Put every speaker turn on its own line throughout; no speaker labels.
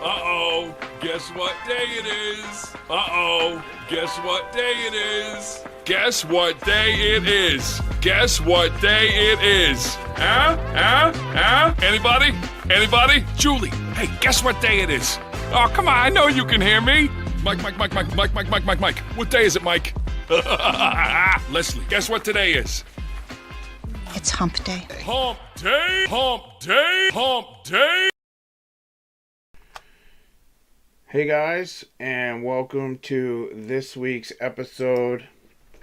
Uh-oh, guess what day it is? Uh-oh, guess what day it is? Guess what day it is? Guess what day it is? Anybody? Anybody? Julie, hey, guess what day it is? Oh, come on, I know you can hear me. Mike. What day is it, Mike? Leslie, guess what today is?
It's hump day.
Hump day, hump day, hump day.
Hey guys, and welcome to this week's episode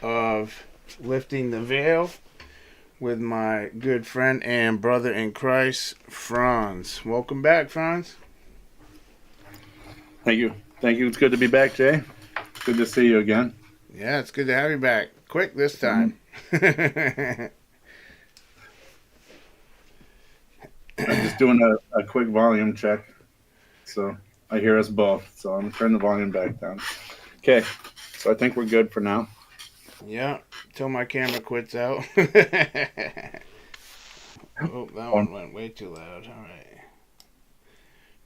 of Lifting the Veil with my good friend and brother in Christ, Franz. Welcome back, Franz.
Thank you. It's good to be back, Jay. Good to see you again.
Yeah, it's good to have you back. Quick this time.
I'm just doing a quick volume check. So I hear us both. So I'm going to turn the volume back down. Okay. So I think we're good for now.
Yeah, till my camera quits out. Oh, that one went way too loud. All right.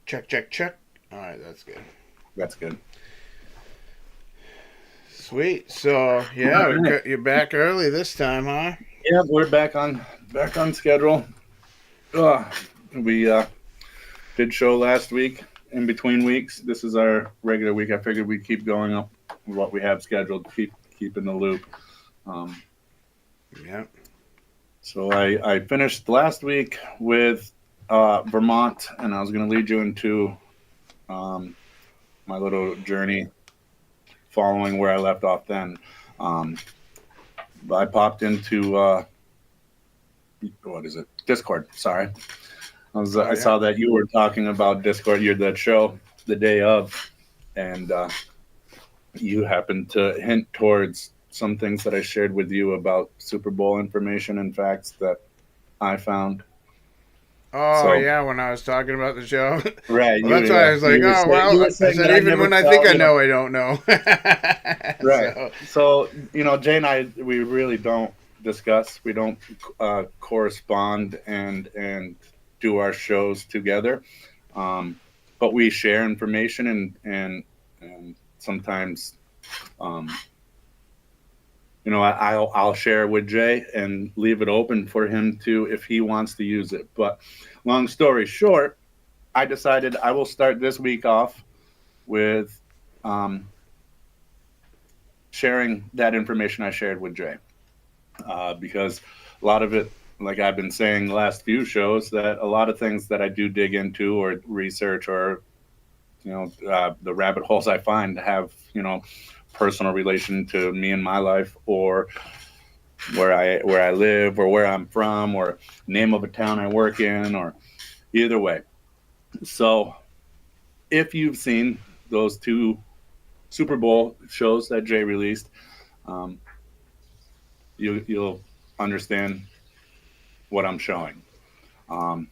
Check. All right, that's good.
That's good.
Sweet. So, yeah,
right.
You're back early this time, huh?
Yeah, we're back on schedule. We did show last week in between weeks. This is our regular week. I figured we'd keep going up with what we have scheduled, keep in the loop.
Yeah.
So I finished last week with Vermont, and I was going to lead you into my little journey following where I left off then. I popped into Discord. Sorry. I saw that you were talking about Discord. You're that show the day of, and you happened to hint towards some things that I shared with you about Super Bowl information and facts that I found.
Oh, yeah, when I was talking about the show.
Right.
Well, that's why I was like, I said, even when I think I know, I don't know.
Right. So, Jay and I, we really don't discuss. We don't correspond and do our shows together. But we share information and sometimes, I'll share with Jay and leave it open for him to, if he wants to use it. But long story short, I decided I will start this week off with sharing that information I shared with Jay. Because a lot of it, like I've been saying the last few shows, that a lot of things that I do dig into or research or, the rabbit holes I find have, personal relation to me and my life, or where I live, or where I'm from, or name of a town I work in, or either way. So if you've seen those two Super Bowl shows that Jay released, you'll understand what I'm showing. And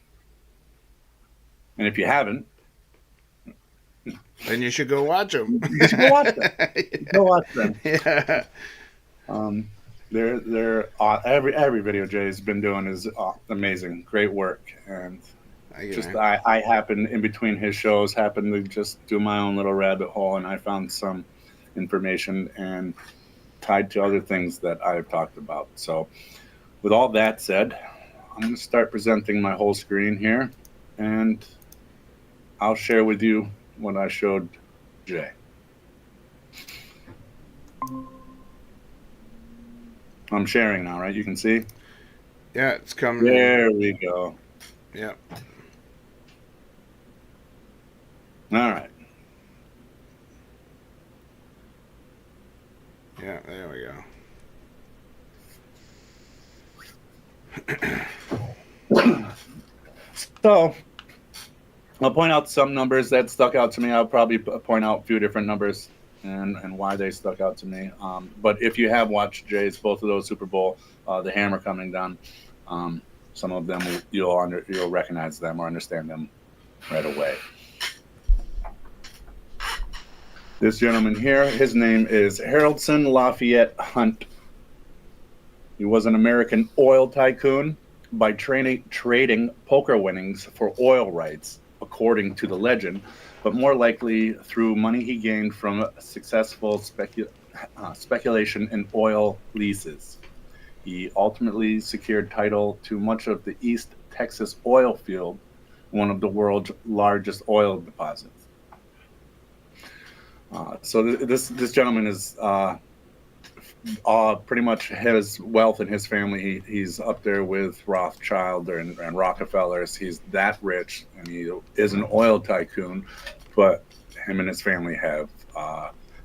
if you haven't,
then you should go watch them.
You should go watch them. Go watch them.
Yeah.
They're every video Jay's been doing is amazing, great work, and I happen in between his shows to just do my own little rabbit hole, and I found some information and tied to other things that I've talked about. So, with all that said, I'm going to start presenting my whole screen here, and I'll share with you what I showed Jay. I'm sharing now, right? You can see?
Yeah, it's coming.
There we go.
Yeah.
All right.
Yeah, there we go.
So, I'll point out some numbers that stuck out to me. I'll probably point out a few different numbers and why they stuck out to me. But if you have watched Jay's, both of those Super Bowl, the hammer coming down, some of them you'll recognize them or understand them right away. This gentleman here, his name is Haroldson Lafayette Hunt. He was an American oil tycoon by trading poker winnings for oil rights, according to the legend. but more likely through money he gained from a successful speculation in oil leases. He ultimately secured title to much of the East Texas oil field, one of the world's largest oil deposits. So this gentleman is pretty much his wealth and his family. He's up there with Rothschild and Rockefellers. He's that rich, and he is an oil tycoon. But him and his family have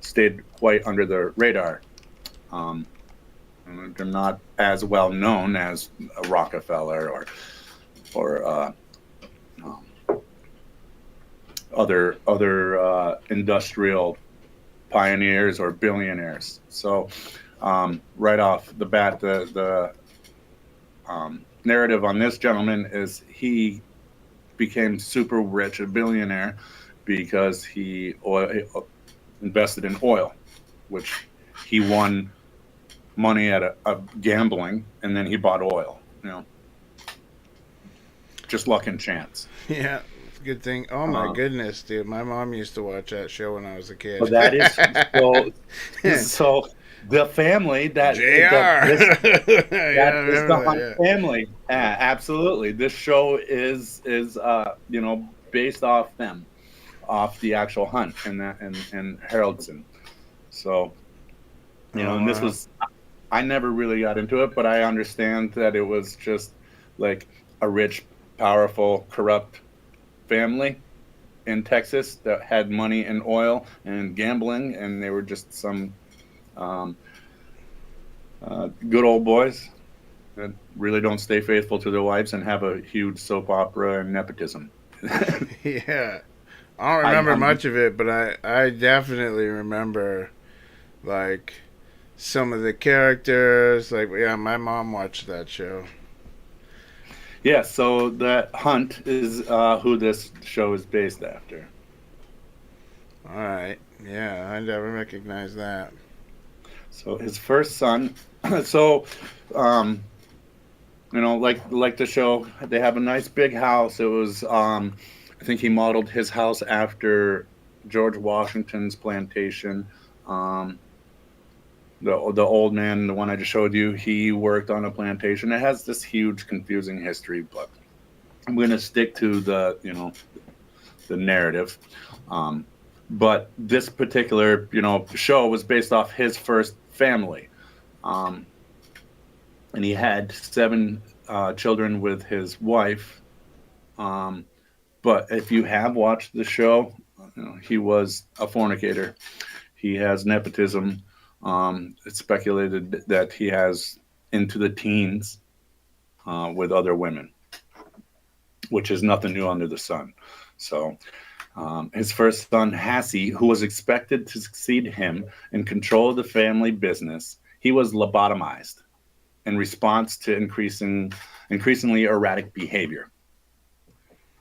stayed quite under the radar. They're not as well known as a Rockefeller or other industrial pioneers or billionaires. So right off the bat, the narrative on this gentleman is he became super rich, a billionaire, because he invested in oil, which he won money at a gambling, and then he bought oil. Just luck and chance.
Yeah. Good thing. Oh my goodness, dude! My mom used to watch that show when I was a kid.
Well, that is so. The family that
JR.
That is the Hunt family. Absolutely, this show is based off them, off the actual Hunt and Haraldson. So and this was, I never really got into it, but I understand that it was just like a rich, powerful, corrupt family in Texas that had money in oil and gambling, and they were just some good old boys that really don't stay faithful to their wives and have a huge soap opera and nepotism.
Yeah. I don't remember much of it, but I definitely remember like some of the characters. Like, yeah, my mom watched that show.
Yeah, so that Hunt is who this show is based after.
All right. Yeah, I never recognized that.
So his first son, like the show, they have a nice big house. It was, I think he modeled his house after George Washington's plantation. The old man, the one I just showed you, he worked on a plantation. It has this huge, confusing history, but I'm going to stick to the narrative. But this particular, show was based off his first family. And he had 7 children with his wife. But if you have watched the show, he was a fornicator. He has nepotism. It's speculated that he has into the teens with other women, which is nothing new under the sun. So his first son, Hassie, who was expected to succeed him in control of the family business, he was lobotomized in response to increasingly erratic behavior.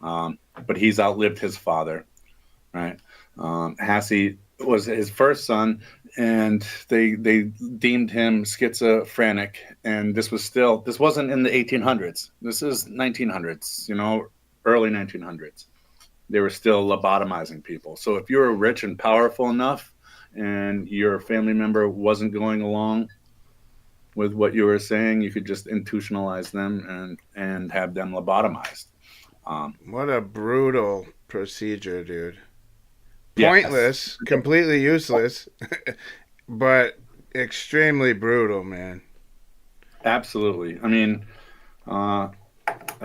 But he's outlived his father, right? Hassie was his first son, and they deemed him schizophrenic. And this wasn't in the 1800s. This is 1900s, early 1900s. They were still lobotomizing people. So if you were rich and powerful enough and your family member wasn't going along with what you were saying, you could just institutionalize them and have them lobotomized.
What a brutal procedure, dude.
Yes.
Pointless, completely useless, but extremely brutal, man.
Absolutely. I mean, I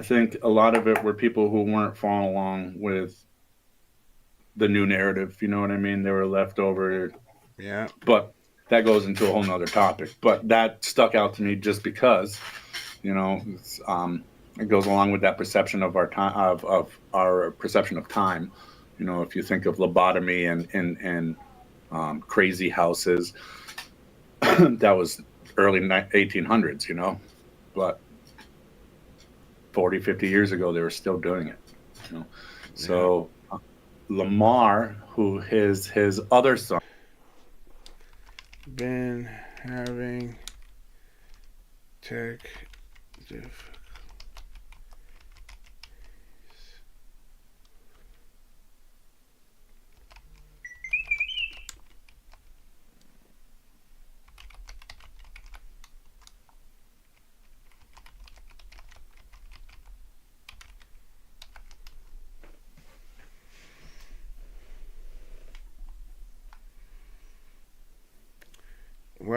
think a lot of it were people who weren't following along with the new narrative. You know what I mean? They were left over.
Yeah.
But that goes into a whole nother topic. But that stuck out to me just because, it goes along with that perception of our time, of our perception of time. If you think of lobotomy and crazy houses, that was early 1800s, but 40, 50 years ago, they were still doing it. So Lamar, who is his other son,
been having tech difficulties.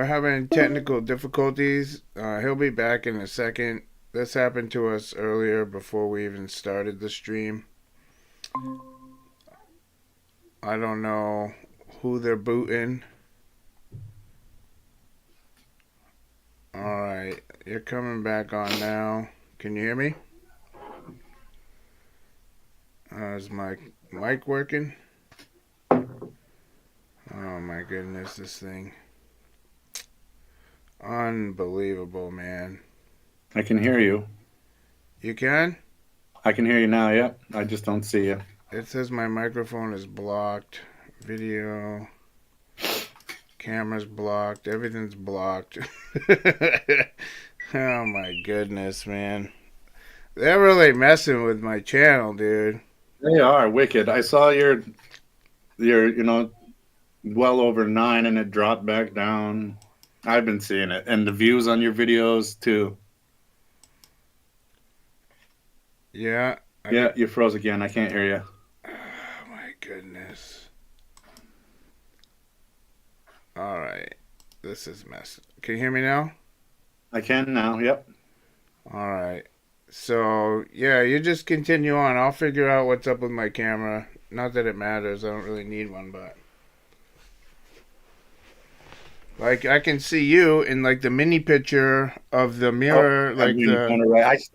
We're having technical difficulties. He'll be back in a second. This happened to us earlier before we even started the stream. I don't know who they're booting. Alright, you're coming back on now. Can you hear me? Is my mic working? Oh my goodness, this thing. Unbelievable, man.
I can hear you.
You can?
I can hear you now, yeah. I just don't see you.
It says my microphone is blocked. Video. Camera's blocked. Everything's blocked. Oh my goodness, man. They're really messing with my channel, dude.
They are wicked. I saw your well over 9 and it dropped back down. I've been seeing it. And the views on your videos too.
Yeah.
Yeah, you froze again. I can't hear you.
Oh my goodness. Alright. This is mess. Can you hear me now?
I can now, yep.
Alright. So, yeah, you just continue on. I'll figure out what's up with my camera. Not that it matters. I don't really need one, but... Like, I can see you in, like, the mini picture of the mirror.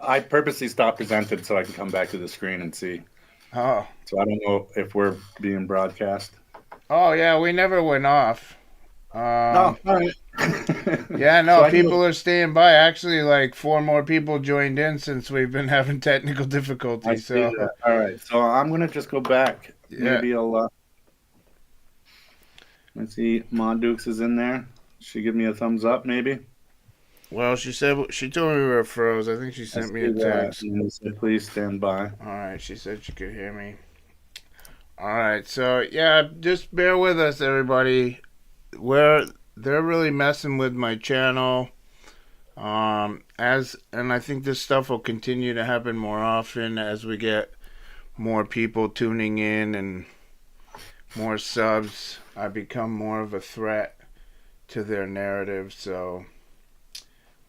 I purposely stopped presented so I can come back to the screen and see.
Oh.
So I don't know if we're being broadcast.
Oh, yeah, we never went off.
No, all right.
Yeah, no,
So
people are staying by. Actually, like 4 more people joined in since we've been having technical difficulties. So,
all right. So I'm gonna just go back.
Yeah.
Maybe I'll. Let's see. Ma Dukes is in there. She give me a thumbs up, maybe.
Well, she told me we were froze. I think she sent me a text.
And said, please stand by.
All right, she said she could hear me. All right, so yeah, just bear with us, everybody. They're really messing with my channel. And I think this stuff will continue to happen more often as we get more people tuning in and more subs. I become more of a threat to their narrative. So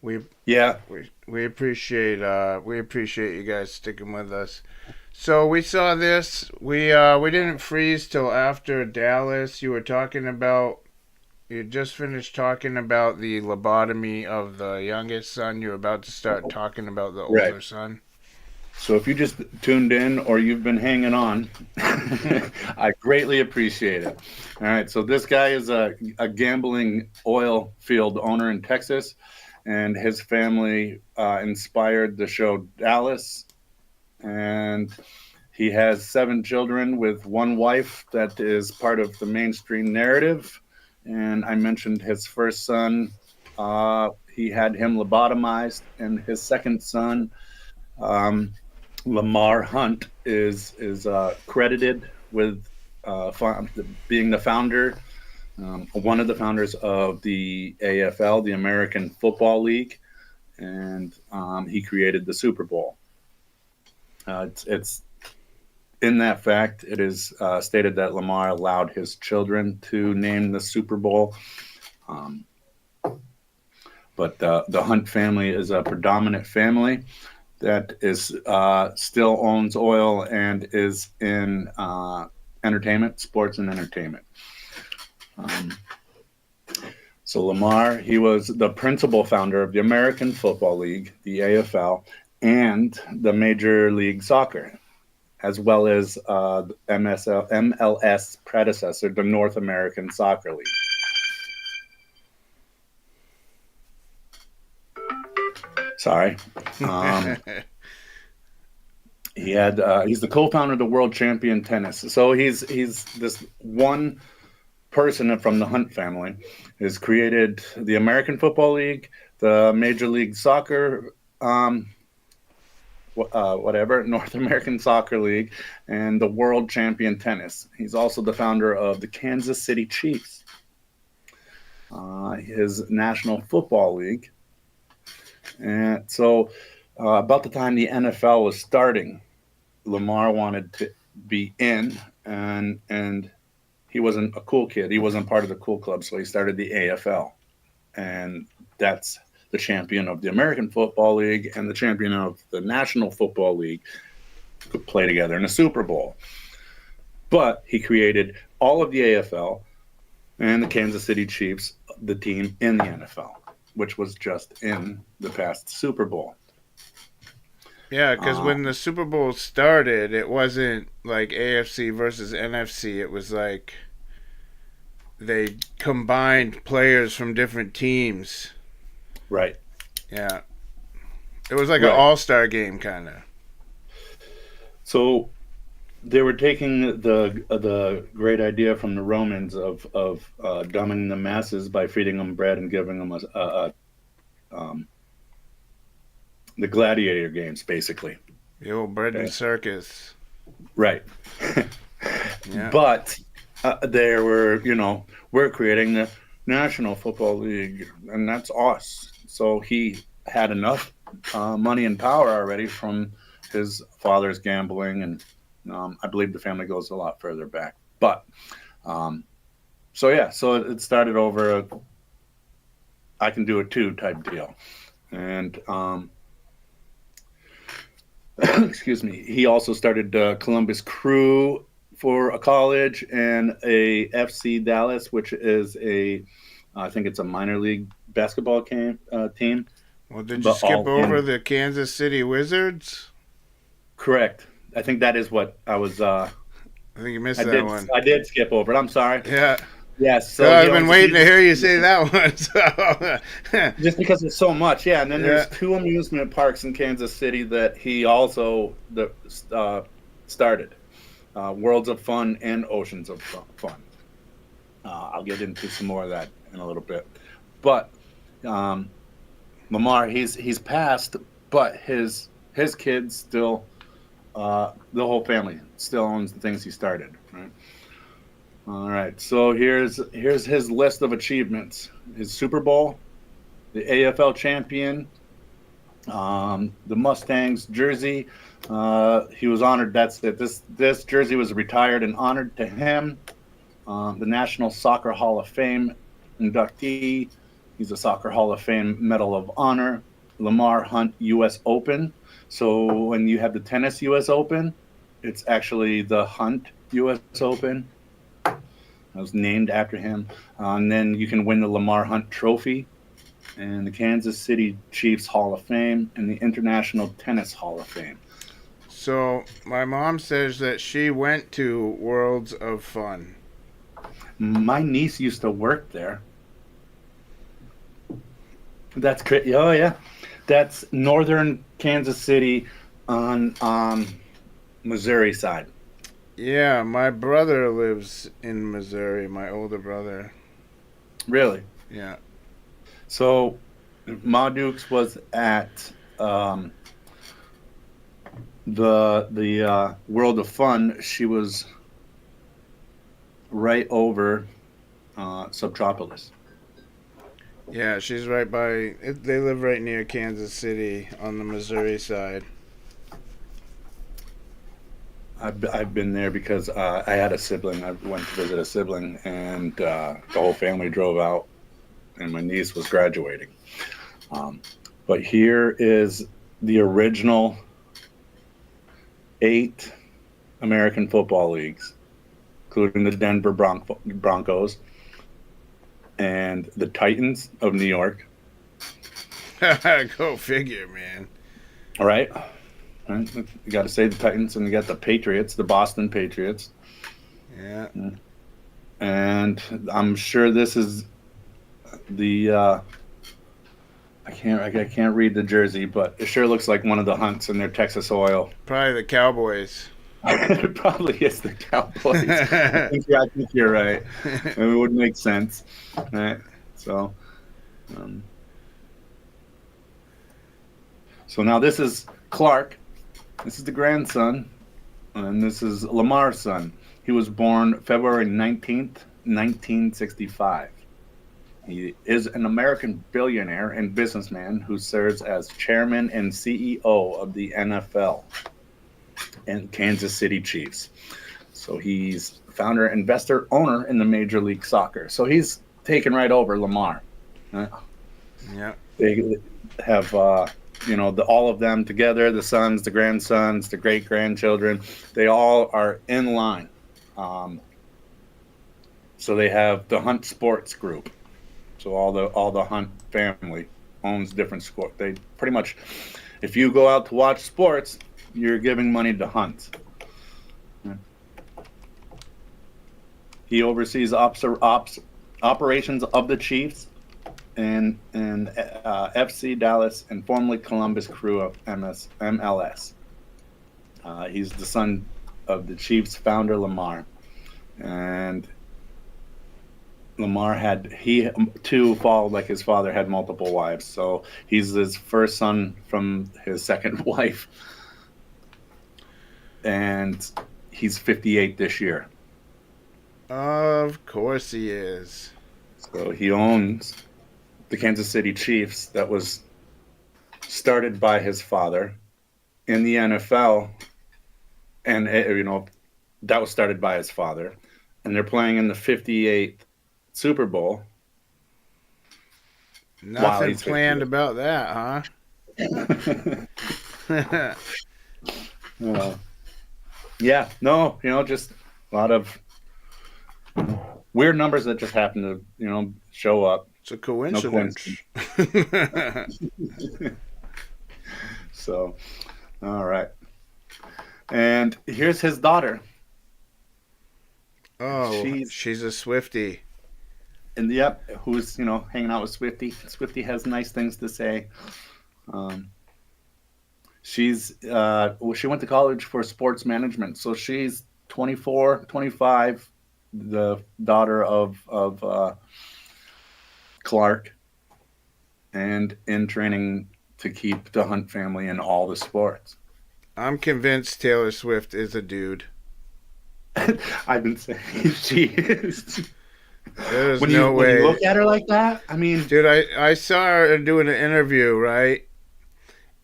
we appreciate you guys sticking with us. So we saw this. We didn't freeze till after Dallas. You just finished talking about the lobotomy of the youngest son. You're about to start talking about the older son.
So if you just tuned in or you've been hanging on, I greatly appreciate it. All right, so this guy is a gambling oil field owner in Texas, and his family inspired the show Dallas, and he has 7 children with 1 wife that is part of the mainstream narrative. And I mentioned his first son, he had him lobotomized, and his second son, Lamar Hunt, is credited with being the founder, one of the founders of the AFL, the American Football League, and he created the Super Bowl. It's in that fact, it is stated that Lamar allowed his children to name the Super Bowl. But the Hunt family is a predominant family that is still owns oil and is in entertainment, sports and entertainment. So Lamar, he was the principal founder of the American Football League, the AFL, and the Major League Soccer, as well as MLS predecessor, the North American Soccer League. Sorry. He's the co-founder of the World Champion Tennis. So he's this one person from the Hunt family has created the American Football League, the Major League Soccer, North American Soccer League, and the World Champion Tennis. He's also the founder of the Kansas City Chiefs, his National Football League. And so about the time the NFL was starting, Lamar wanted to be in, and he wasn't a cool kid. He wasn't part of the cool club, so he started the AFL. and that's the champion of the American Football League and the champion of the National Football League could play together in a Super Bowl. But he created all of the AFL and the Kansas City Chiefs, the team in the NFL, which was just in the past Super Bowl.
Yeah, because when the Super Bowl started, it wasn't like AFC versus NFC. It was like they combined players from different teams.
Right.
Yeah. It was like an all-star game, kind of.
So they were taking the great idea from the Romans of dumbing the masses by feeding them bread and giving them the gladiator games, basically.
The old bread and circus.
Right.
Yeah.
But there were, we're creating the National Football League, and that's us. So he had enough money and power already from his father's gambling, and I believe the family goes a lot further back. But so it started over a I can do it too type deal. And excuse me, he also started Columbus Crew for a college and a FC Dallas, which is I think it's a minor league basketball team.
Well, did you skip over the Kansas City Wizards?
Correct. I think that is what I was. I
think you missed that one.
I did skip over it. I'm sorry.
Yeah.
Yes. So
I've been waiting to hear you say that one. So.
Just because there's so much, yeah. And then there's 2 amusement parks in Kansas City that he also started, Worlds of Fun and Oceans of Fun. I'll get into some more of that in a little bit. But Lamar, he's passed, but his kids still, the whole family still owns the things he started, right? All right, so here's his list of achievements: his Super Bowl, the AFL champion, the Mustangs jersey. He was honored. That's it. This jersey was retired and honored to him. The National Soccer Hall of Fame inductee. He's a Soccer Hall of Fame Medal of Honor. Lamar Hunt U.S. Open. So when you have the tennis U.S. Open, it's actually the Hunt U.S. Open. It was named after him. And then you can win the Lamar Hunt Trophy and the Kansas City Chiefs Hall of Fame and the International Tennis Hall of Fame.
So my mom says that she went to Worlds of Fun.
My niece used to work there. That's great. Oh, yeah. That's northern Kansas City on Missouri side.
Yeah, my brother lives in Missouri, my older brother.
Really?
Yeah.
So, Ma Dukes was at the World of Fun. She was right over Subtropolis.
Yeah, she's right by. They live right near Kansas City on the Missouri side.
I've been there because I had a sibling. I went to visit a sibling, and the whole family drove out, and my niece was graduating. But here is the original 8 American football leagues, including the Denver Broncos and the Titans of New York.
Go figure, man.
All right. Right. You got to say the Titans, and you got the Patriots, the Boston Patriots.
Yeah.
And I'm sure this is the I can't read the jersey, but it sure looks like one of the Hunts in their Texas Oil.
Probably the Cowboys.
It probably is the Cowboys. I think you're right. It would make sense. Right. So so now this is Clark. This is the grandson, and this is Lamar's son. He was born February 19th, 1965. He is an American billionaire and businessman who serves as chairman and CEO of the NFL and Kansas City Chiefs. So he's founder, investor, owner in the Major League Soccer. So he's taken right over Lamar.
Yeah.
They have, all of them together, the sons, the grandsons, the great-grandchildren. They all are in line. So they have the Hunt Sports Group. So all the Hunt family owns different sport. They pretty much, if you go out to watch sports, you're giving money to Hunt. He oversees operations of the Chiefs and FC Dallas and formerly Columbus Crew of MLS. He's the son of the Chiefs founder Lamar, and Lamar he too followed like his father, had multiple wives. So he's his first son from his second wife, and he's 58 this year.
Of course he is.
So he owns the Kansas City Chiefs that was started by his father in the NFL, and that was started by his father, and they're playing in the 58th Super Bowl.
Nothing planned about that, huh?
Yeah, no, just a lot of weird numbers that just happen to, show up.
It's a coincidence.
No coincidence. So, all right. And here's his daughter.
Oh, she's a Swiftie.
And who's, hanging out with Swiftie. Swiftie has nice things to say. She went to college for sports management. So she's 24, 25, the daughter of Clark, and in training to keep the Hunt family in all the sports.
I'm convinced Taylor Swift is a dude.
I've been saying she is.
There's no way.
When you look at her like that, I mean...
Dude, I saw her doing an interview, right?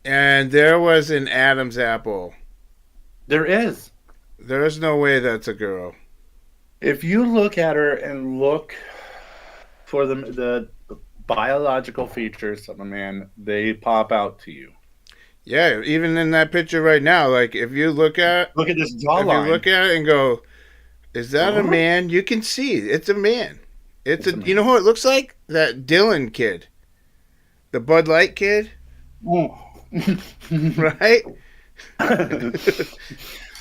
And there was an Adam's apple.
There is.
There's no way that's a girl.
If you look at her and look for the biological features of a man, they pop out to you.
Yeah, even in that picture right now, like if you look at
this jawline.
If you look at it and go, is that a man? You can see it's a man. It's a man. You know who it looks like? That Dylan kid, the Bud Light kid, right?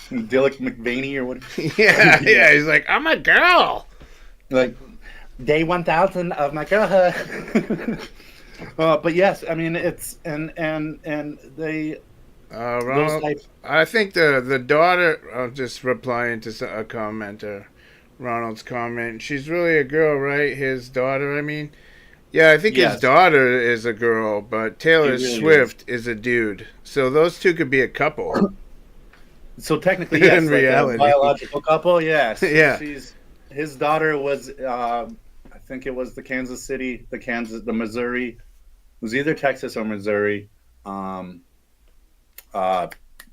Dylan McVaney or what?
Yeah. He's like, I'm a girl.
Like day 1000 of my girlhood. But yes, I mean it's and they.
Ronald, I think the daughter. I'm just replying to a commenter, Ronald's comment. She's really a girl, right? His daughter. I mean, yeah, I think his daughter is a girl, but Taylor Swift is a dude. So those two could be a couple.
So technically, yes,
in reality,
a biological couple. Yes.
Yeah.
His daughter was. I think it was the Missouri. It was either Texas or Missouri.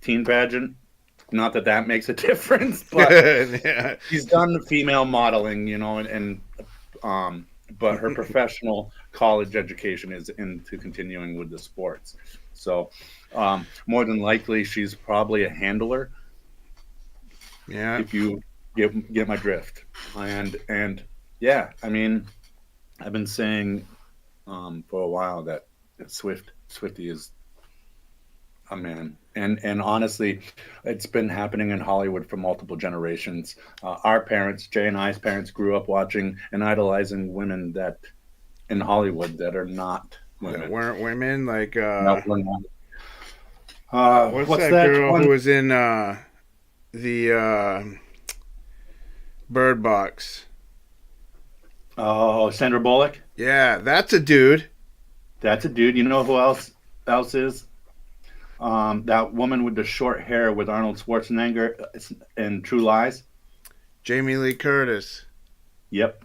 Teen pageant. Not that makes a difference, but
yeah.
She's done the female modeling, and but her professional college education is into continuing with the sports. So more than likely, she's probably a handler.
Yeah.
If you get my drift, and yeah, I mean, I've been saying for a while that Swiftie is a man. And honestly, it's been happening in Hollywood for multiple generations. Our parents, Jay and I's parents, grew up watching and idolizing women that in Hollywood that are not women.
That weren't women, like
no, we're not.
what's that girl who was in the Bird Box?
Oh, Sandra Bullock?
Yeah, that's a dude.
That's a dude. You know who else is? That woman with the short hair with Arnold Schwarzenegger in True Lies.
Jamie Lee Curtis.
Yep.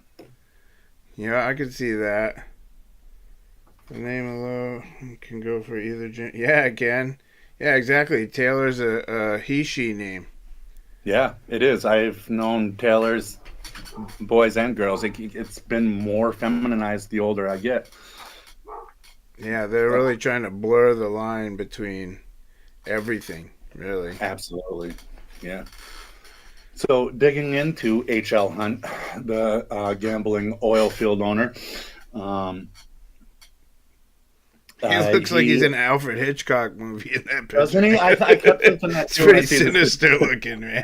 Yeah, I could see that. The name alone can go for either. Yeah, it can. Yeah, exactly. Taylor's a he/she name.
Yeah, it is. I've known Taylor's boys and girls. It's been more feminized the older I get.
Yeah, they're really trying to blur the line between everything, really.
Absolutely. Yeah. So digging into H.L. Hunt, the gambling oil field owner, um,
He looks like he's
he
in an Alfred Hitchcock movie in that picture.
doesn't he? I kept thinking that
It's
too when I
pretty
see this.
sinister looking, man.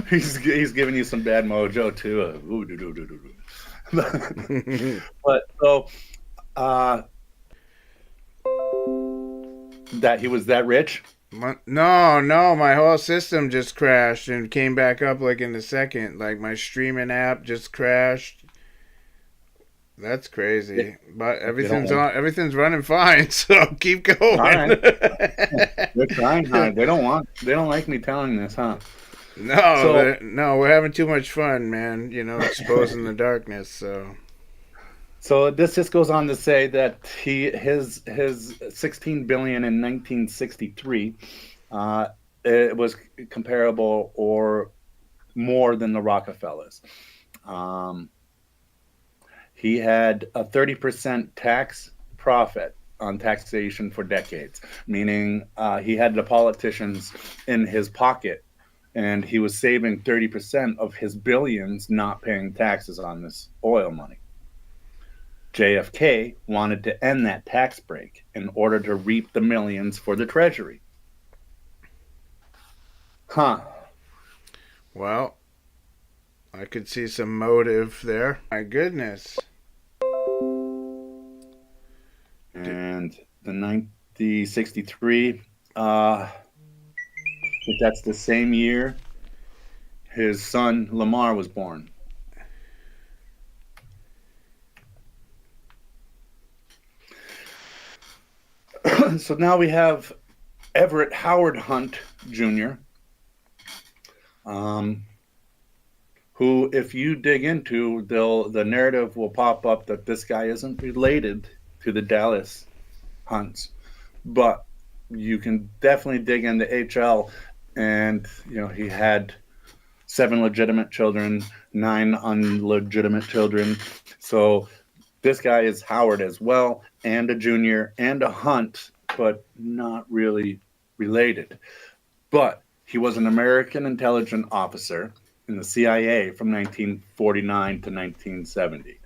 he's giving you some bad mojo too. Ooh, doo, doo, doo, doo, doo. But so that he was that rich.
No, my whole system just crashed and came back up like in a second. Like my streaming app just crashed. That's crazy. But everything's running fine, so keep going.
All right. They're trying hard. They don't like me telling this, huh?
No, we're having too much fun, man. Exposing the darkness.
So this just goes on to say that his 16 billion in 1963, it was comparable or more than the Rockefellers. He had a 30% tax profit on taxation for decades, meaning he had the politicians in his pocket, and he was saving 30% of his billions not paying taxes on this oil money. JFK wanted to end that tax break in order to reap the millions for the Treasury. Huh.
Well, I could see some motive there. My goodness.
And the 1963, that's the same year his son Lamar was born. So now we have Everett Howard Hunt Jr., who, if you dig into, the narrative will pop up that this guy isn't related to the Dallas Hunts, but you can definitely dig into HL, and he had 7 legitimate children, 9 unlegitimate children. So this guy is Howard as well, and a junior, and a Hunt, but not really related. But he was an American intelligence officer in the CIA from 1949 to 1970.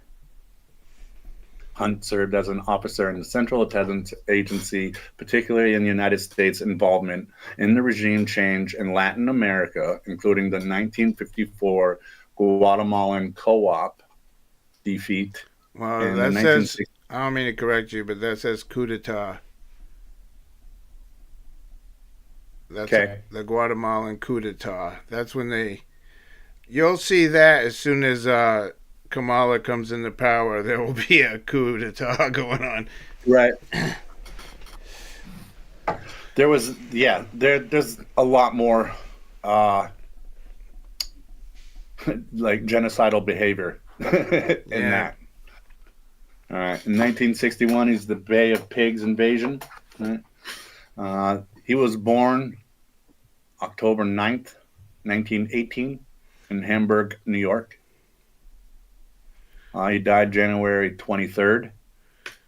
Hunt served as an officer in the Central Intelligence Agency, particularly in the United States' involvement in the regime change in Latin America, including the 1954 Guatemalan co-op defeat.
Well, that says, I don't mean to correct you, but that says coup d'etat. That's
okay.
The Guatemalan coup d'etat. That's when you'll see that as soon as Kamala comes into power, there will be a coup d'etat going on.
Right. There's a lot more like genocidal behavior in that. All right. In 1961, he's the Bay of Pigs invasion. Right? He was born October 9th, 1918 in Hamburg, New York. He died January 23rd,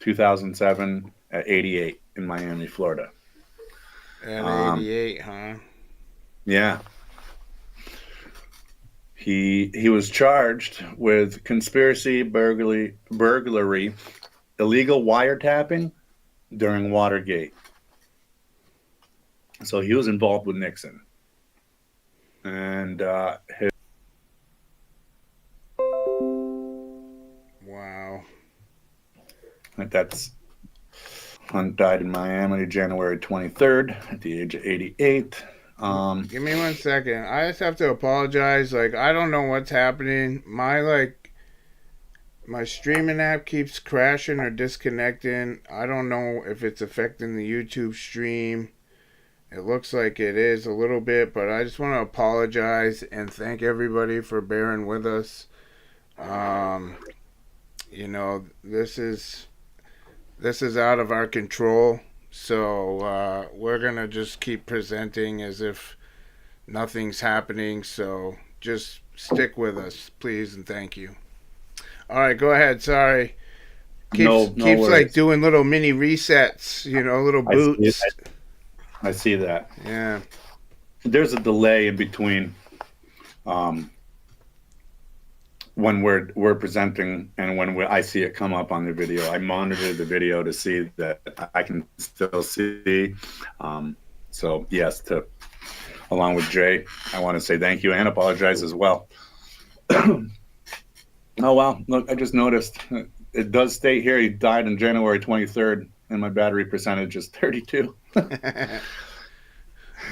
2007 at 88 in Miami, Florida.
At 88, huh?
Yeah. He was charged with conspiracy, burglary, illegal wiretapping during Watergate. So he was involved with Nixon. And
wow.
That's Hunt died in Miami January 23rd at the age of 88.
Give me 1 second. I just have to apologize. I don't know what's happening. My streaming app keeps crashing or disconnecting. I don't know if it's affecting the YouTube stream. It looks like it is a little bit, but I just want to apologize and thank everybody for bearing with us. This is out of our control. So we're going to just keep presenting as if nothing's happening. So just stick with us, please, and thank you. All right, go ahead. Sorry. Keeps
worries.
like doing little mini resets, little boots.
I see that.
Yeah.
There's a delay in between when we're presenting and when I see it come up on the video. I monitor the video to see that I can still see. So yes, along with Jay, I want to say thank you and apologize as well. Oh wow! Look, I just noticed it does state here he died on January 23rd, and my battery percentage is 32.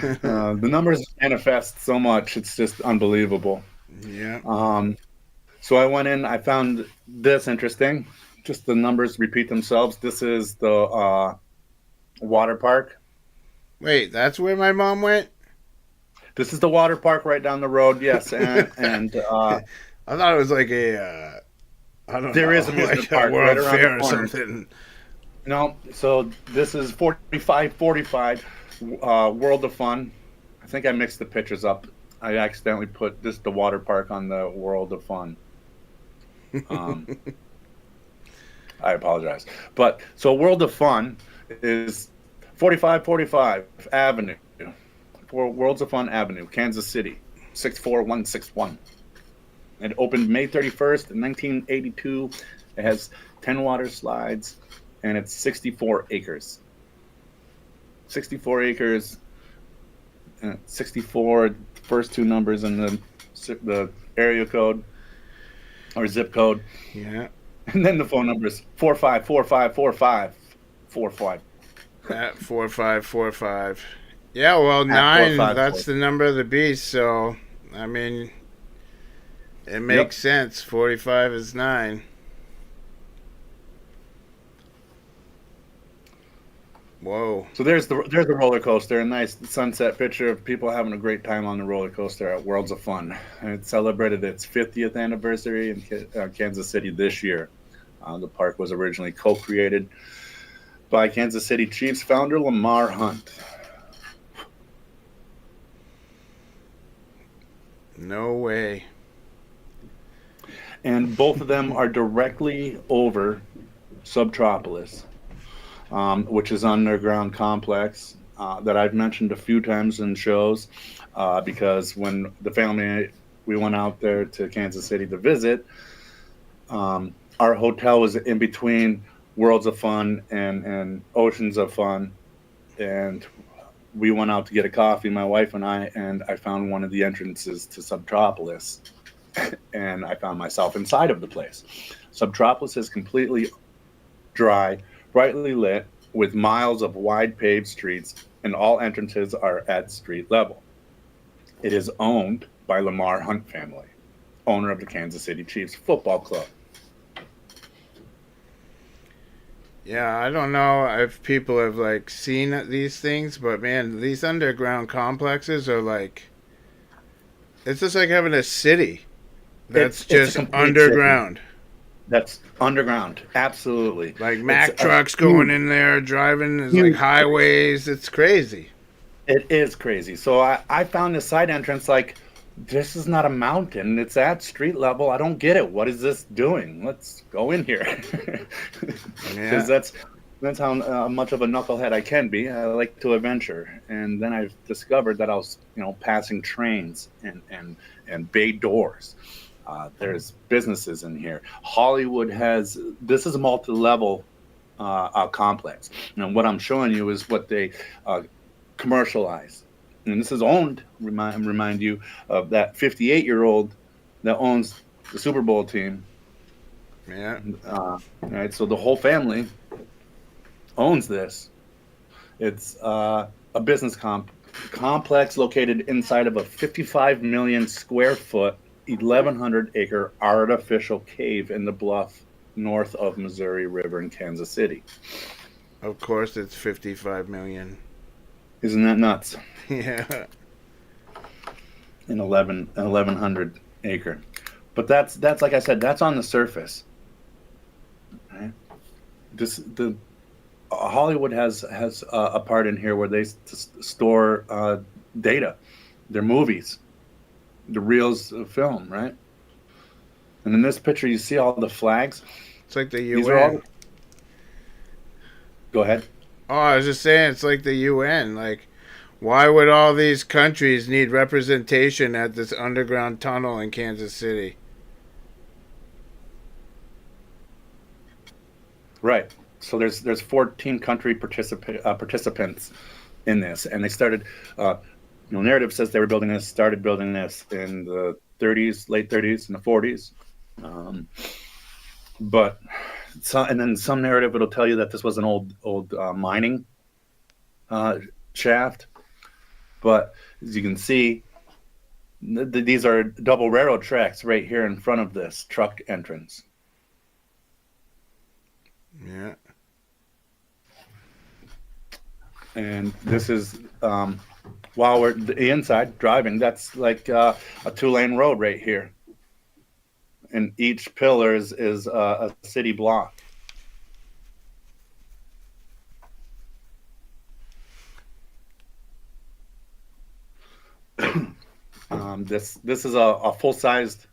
The numbers manifest so much; it's just unbelievable.
Yeah.
So I went in. I found this interesting. Just the numbers repeat themselves. This is the water park.
Wait, that's where my mom went?
This is the water park right down the road. Yes, and
I thought it was like I don't know.
There is amusement
like
park
a World
right around
Fair
the
or
corner.
something.
No, so this is 45 World of Fun. I think I mixed the pictures up. I accidentally put the water park on the World of Fun. I apologize. But so World of Fun is 4545 Avenue. For Worlds of Fun Avenue, Kansas City, 64161. It opened May 31st, 1982. It has 10 water slides, and it's 64 acres. 64 acres, and 64, first two numbers in the area code or zip code.
Yeah.
And then the phone number is 45454545.
4545. Yeah, well, 9,
45,
that's the number of the beast, so, I mean, it makes sense. 45 is 9. Whoa.
So there's the roller coaster, a nice sunset picture of people having a great time on the roller coaster at Worlds of Fun. And it celebrated its 50th anniversary in Kansas City this year. The park was originally co-created by Kansas City Chiefs founder Lamar Hunt.
No way.
And both of them are directly over Subtropolis, which is an underground complex that I've mentioned a few times in shows because when the family, we went out there to Kansas City to visit, our hotel was in between Worlds of Fun and Oceans of Fun, and we went out to get a coffee, my wife and I found one of the entrances to Subtropolis, and I found myself inside of the place. Subtropolis is completely dry, brightly lit, with miles of wide paved streets, and all entrances are at street level. It is owned by Lamar Hunt family, owner of the Kansas City Chiefs football club.
Yeah, I don't know if people have like seen these things, but man, these underground complexes are like, it's just like having a city that's just underground.
City. That's underground, absolutely.
Like Mack trucks going in there, driving, there's like highways. It's crazy.
It is crazy. So I found this side entrance like, this is not a mountain. It's at street level. I don't get it. What is this doing? Let's go in here. Because that's how much of a knucklehead I can be. I like to adventure. And then I've discovered that I was, passing trains and bay doors. There's businesses in here. Hollywood this is a multi-level complex. And what I'm showing you is what they commercialize. And this is owned, remind you, of that 58-year-old that owns the Super Bowl team.
Yeah.
Right, so the whole family owns this. It's a business complex located inside of a 55 million square foot, 1,100 acre artificial cave in the bluff north of Missouri River in Kansas City.
Of course, it's 55 million.
Isn't that nuts?
Yeah.
An 1,100 acre. But that's like I said, that's on the surface. Right? Hollywood has a part in here where they store data, their movies, the reels of film, right? And in this picture, you see all the flags.
It's like the UN.
These are all, Go ahead.
Oh, I was just saying, it's like the UN. Like, why would all these countries need representation at this underground tunnel in Kansas City?
Right. So there's 14 country participants in this, and they started. Narrative says they were started building this in the 30s, late 30s, and the 40s. But and then some narrative it'll tell you that this was an old mining shaft. But as you can see, these are double railroad tracks right here in front of this truck entrance.
Yeah.
And this is while we're inside driving, that's like a 2-lane road right here. And each pillar is a city block. This is a full-sized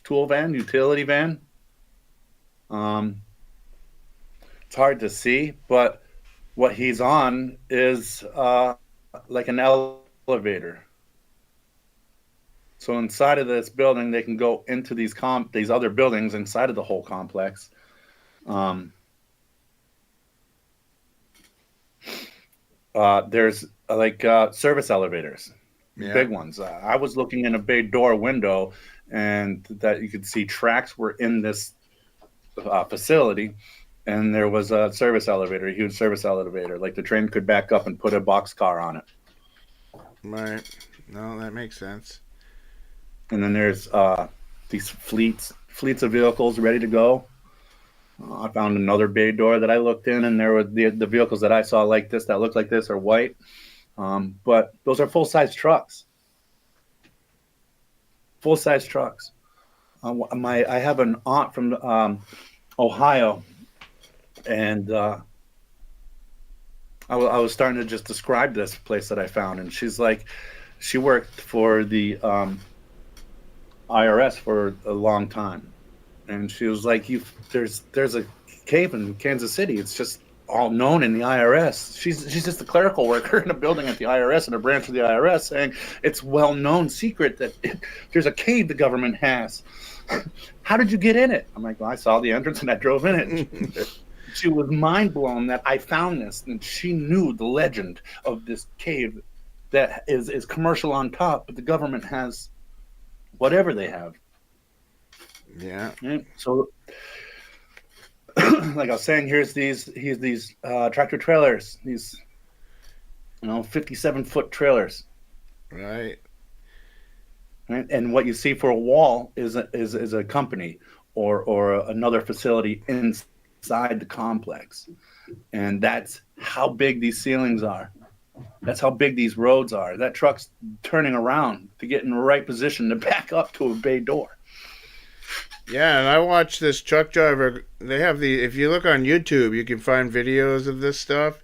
tool van, utility van. It's hard to see, but what he's on is like an elevator. So inside of this building, they can go into these other buildings inside of the whole complex. There's like service elevators, big ones. I was looking in a bay door window, and that you could see tracks were in this facility, and there was a service elevator, a huge service elevator. Like the train could back up and put a boxcar on it.
Right. No, that makes sense.
And then there's these fleets of vehicles ready to go. I found another bay door that I looked in, and there were the vehicles that I saw like this, that looked like this, are white. But those are full-size trucks. Full-size trucks. I have an aunt from Ohio, and I was starting to just describe this place that I found, and she's like, she worked for the IRS for a long time, and she was like, there's a cave in Kansas City. It's just all known in the IRS. She's just a clerical worker in a building at the IRS, in a branch of the IRS, saying it's well-known secret that there's a cave the government has. How did you get in it? I'm like, well, I saw the entrance and I drove in it. She was mind blown that I found this, and she knew the legend of this cave that is commercial on top, but the government has whatever they have.
Yeah.
So, like I was saying, here's these tractor trailers, these 57-foot trailers.
Right.
And what you see for a wall is a company or another facility inside the complex, and that's how big these ceilings are. That's how big these roads are. That truck's turning around to get in the right position to back up to a bay door.
Yeah, and I watched this truck driver. They have if you look on YouTube, you can find videos of this stuff.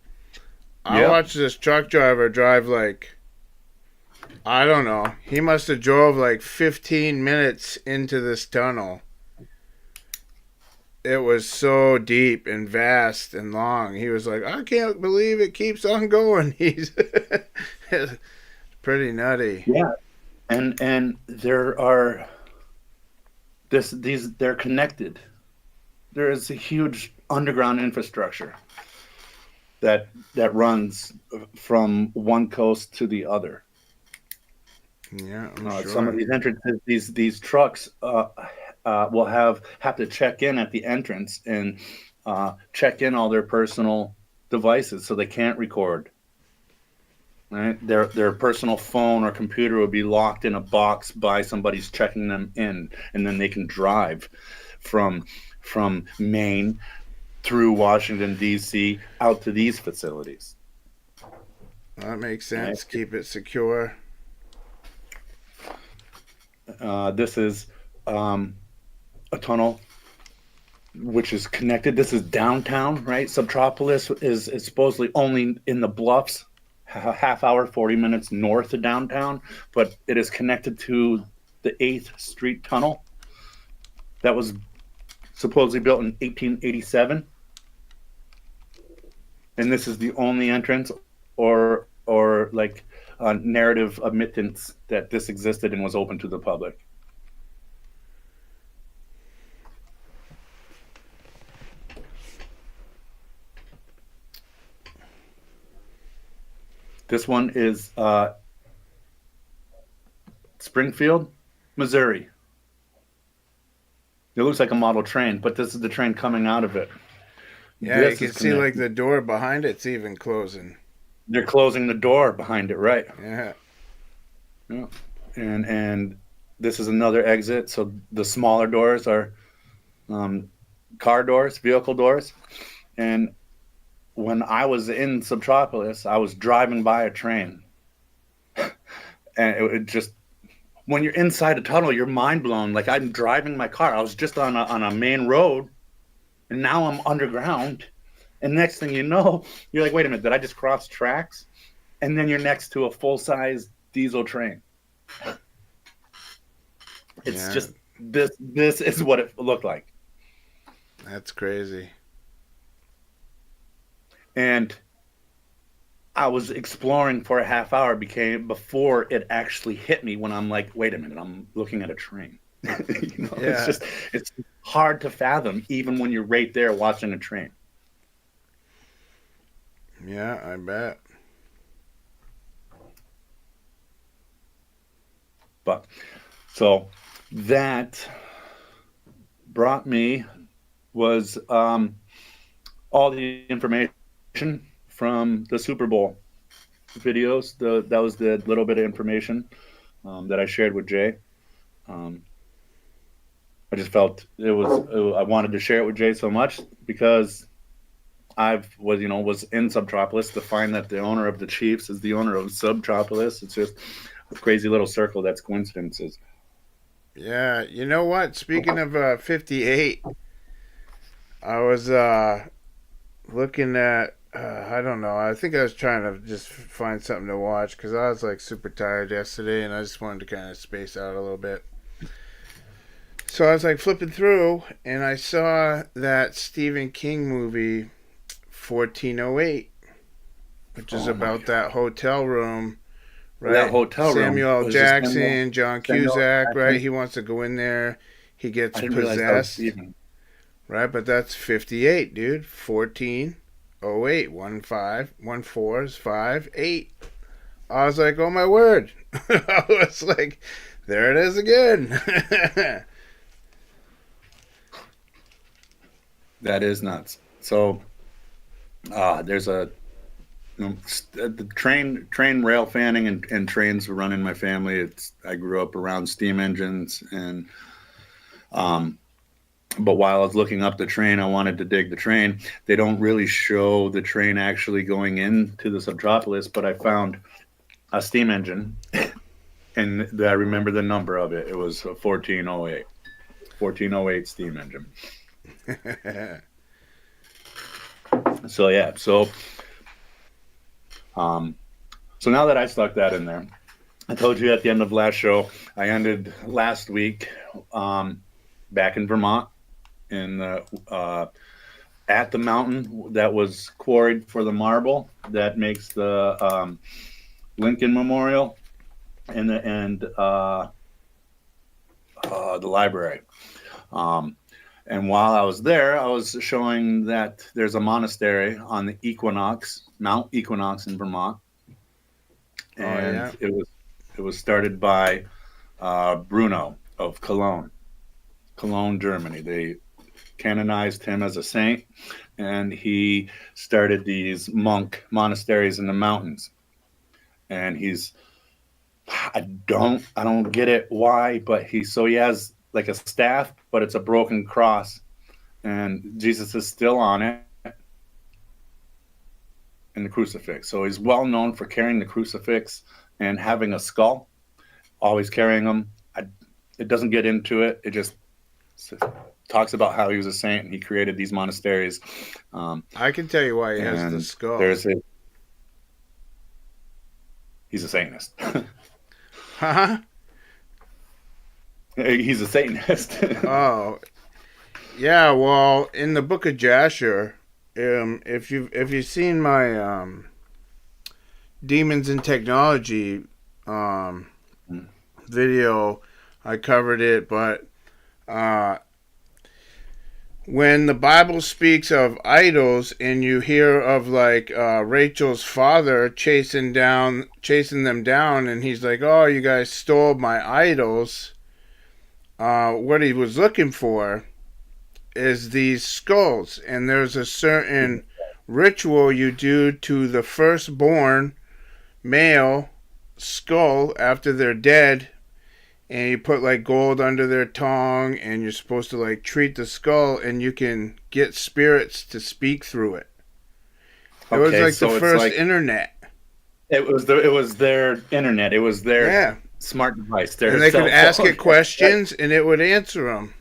I watched this truck driver drive like, I don't know, he must have drove like 15 minutes into this tunnel. It was so deep and vast and long. He was like, I can't believe it keeps on going. He's pretty nutty.
Yeah. And there are they're connected. There is a huge underground infrastructure that runs from one coast to the other.
Yeah, sure.
Some of these entrances, these trucks will have to check in at the entrance and check in all their personal devices, so they can't record. Right? Their personal phone or computer will be locked in a box by somebody's checking them in, and then they can drive from Maine through Washington, D.C. out to these facilities.
That makes sense. Right. Keep it secure.
This is a tunnel which is connected. This is downtown, right? Subtropolis is supposedly only in the bluffs, a half hour, 40 minutes north of downtown, but it is connected to the 8th Street Tunnel that was supposedly built in 1887. and this is the only entrance or like narrative admittance that this existed and was open to the public. This one is Springfield, Missouri. It looks like a model train, but this is the train coming out of it.
Yeah,
This
you
is
can see like
connected.
the door behind it's even closing.
They're closing the door behind it, right?
Yeah.
Yeah. And this is another exit. So the smaller doors are car doors, vehicle doors. And when I was in Subtropolis, I was driving by a train, and it just, when you're inside a tunnel, you're mind blown. Like, I'm driving my car. I was just on a main road, and now I'm underground. And next thing you know, you're like, wait a minute, did I just cross tracks? And then you're next to a full-size diesel train. It's
Yeah.
just, this is what it looked like.
That's crazy.
And I was exploring for a half hour before it actually hit me, when I'm like, wait a minute, I'm looking at a train.
Yeah.
It's hard to fathom, even when you're right there watching a train.
Yeah, I bet.
But so that was all the information from the Super Bowl videos. That was the little bit of information that I shared with Jay. I just felt I wanted to share it with Jay so much, because was in Subtropolis, to find that the owner of the Chiefs is the owner of Subtropolis. It's just a crazy little circle that's coincidences.
Yeah, you know what? Speaking of 58, I was looking at, I don't know, I think I was trying to just find something to watch, because I was like super tired yesterday and I just wanted to kind of space out a little bit. So I was like flipping through and I saw that Stephen King movie 1408, which is about that hotel room, right?
That hotel room
Samuel L.
was just
Jackson, John Cusack, right? He wants to go in there. He gets
I didn't realize that was
possessed,
Stephen.
right? But that's 58, dude. 1408, 14 is 5, 8. I was like, oh my word. I was like, there it is again.
That is nuts. So there's the train rail fanning and trains run in my family. I grew up around steam engines, and but while I was looking up the train, I wanted to dig the train. They don't really show the train actually going into the Subtropolis, but I found a steam engine, and I remember the number of it. It was a 1408 steam engine. So yeah, so now that I stuck that in there, I told you at the end of last show, I ended last week back in Vermont, at the mountain that was quarried for the marble that makes the Lincoln Memorial and the library. And while I was there, I was showing that there's a monastery on the Mount Equinox in Vermont, and it was started by Bruno of Cologne, Germany. They canonized him as a saint, and he started these monk monasteries in the mountains. And I don't get it why, but he has like a staff, but it's a broken cross, and Jesus is still on it, and the crucifix. So he's well known for carrying the crucifix and having a skull, always carrying them. It doesn't get into it. It just talks about how he was a saint and he created these monasteries.
I can tell you why he has the skull.
He's a Satanist.
Huh?
He's a Satanist.
Oh, yeah. Well, in the book of Jasher, if you've seen my Demons in Technology video, I covered it, but when the Bible speaks of idols and you hear of like Rachel's father chasing them down, and he's like, "Oh, you guys stole my idols." What he was looking for is these skulls, and there's a certain ritual you do to the firstborn male skull after they're dead, and you put like gold under their tongue, and you're supposed to like treat the skull, and you can get spirits to speak through it. It was like the first internet.
It was their internet. It was their smart device.
And they could ask it questions, and it would answer them.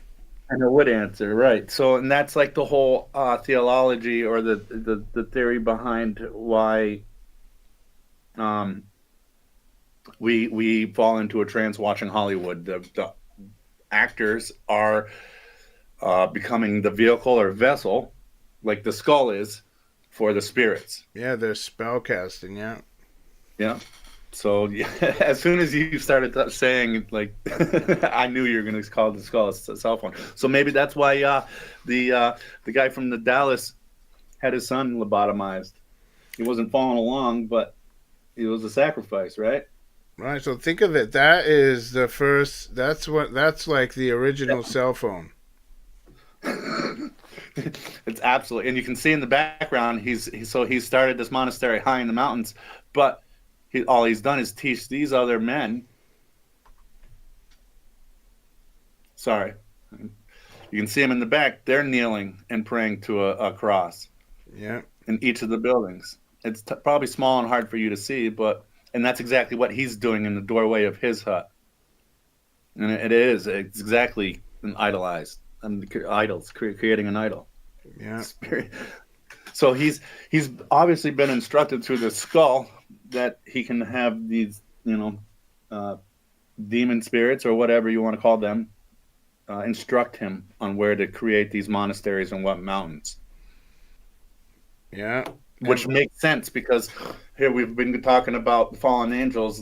And it would answer, right? So, and that's like the whole theology or the theory behind why we fall into a trance watching Hollywood. The actors are becoming the vehicle or vessel, like the skull is, for the spirits.
Yeah, they're spell casting. Yeah.
Yeah. So yeah, as soon as you started saying like, I knew you were going to call the skull a cell phone. So maybe that's why the guy from the Dallas had his son lobotomized. He wasn't following along, but it was a sacrifice, right?
Right. So think of it. That is the first. That's like the original cell phone.
It's absolutely, and you can see in the background he started this monastery high in the mountains, but all he's done is teach these other men. Sorry, you can see them in the back. They're kneeling and praying to a cross.
Yeah. In
each of the buildings. It's probably small and hard for you to see, and that's exactly what he's doing in the doorway of his hut. And it's exactly an idolized. Idols, creating an idol.
Yeah.
So he's obviously been instructed through the skull that he can have these, demon spirits or whatever you want to call them, instruct him on where to create these monasteries and what mountains.
Yeah.
Which makes sense because here we've been talking about the fallen angels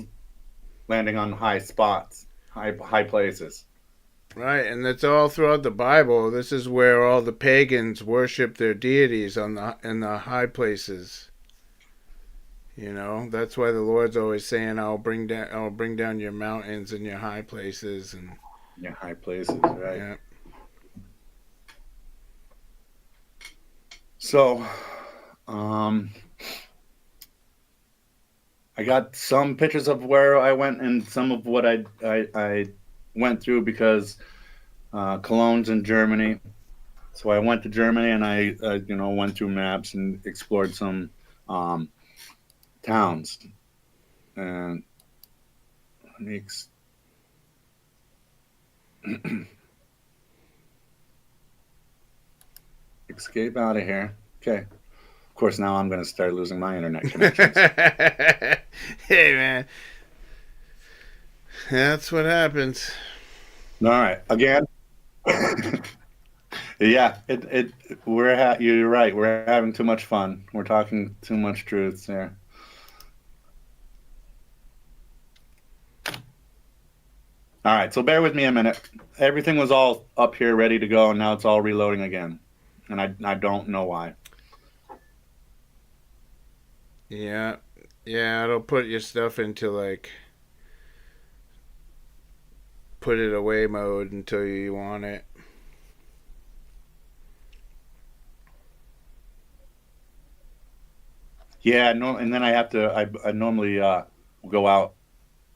landing on high spots, high places.
Right, and that's all throughout the Bible. This is where all the pagans worship their deities in the high places. That's why the Lord's always saying, "I'll bring down your mountains and your high places." And
your high places, right?
Yeah.
So, I got some pictures of where I went and some of what I went through because Cologne's in Germany. So I went to Germany and I went through maps and explored some towns. And let me escape out of here. Okay. Of course, now I'm going to start losing my internet connections.
Hey, man. That's what happens.
All right. Again. Yeah, you're right. We're having too much fun. We're talking too much truths there. All right, so bear with me a minute. Everything was all up here ready to go, and now it's all reloading again. And I don't know why.
Yeah, it'll put your stuff into like put it away mode until you want it.
Yeah, no, and then I have to. I normally go out,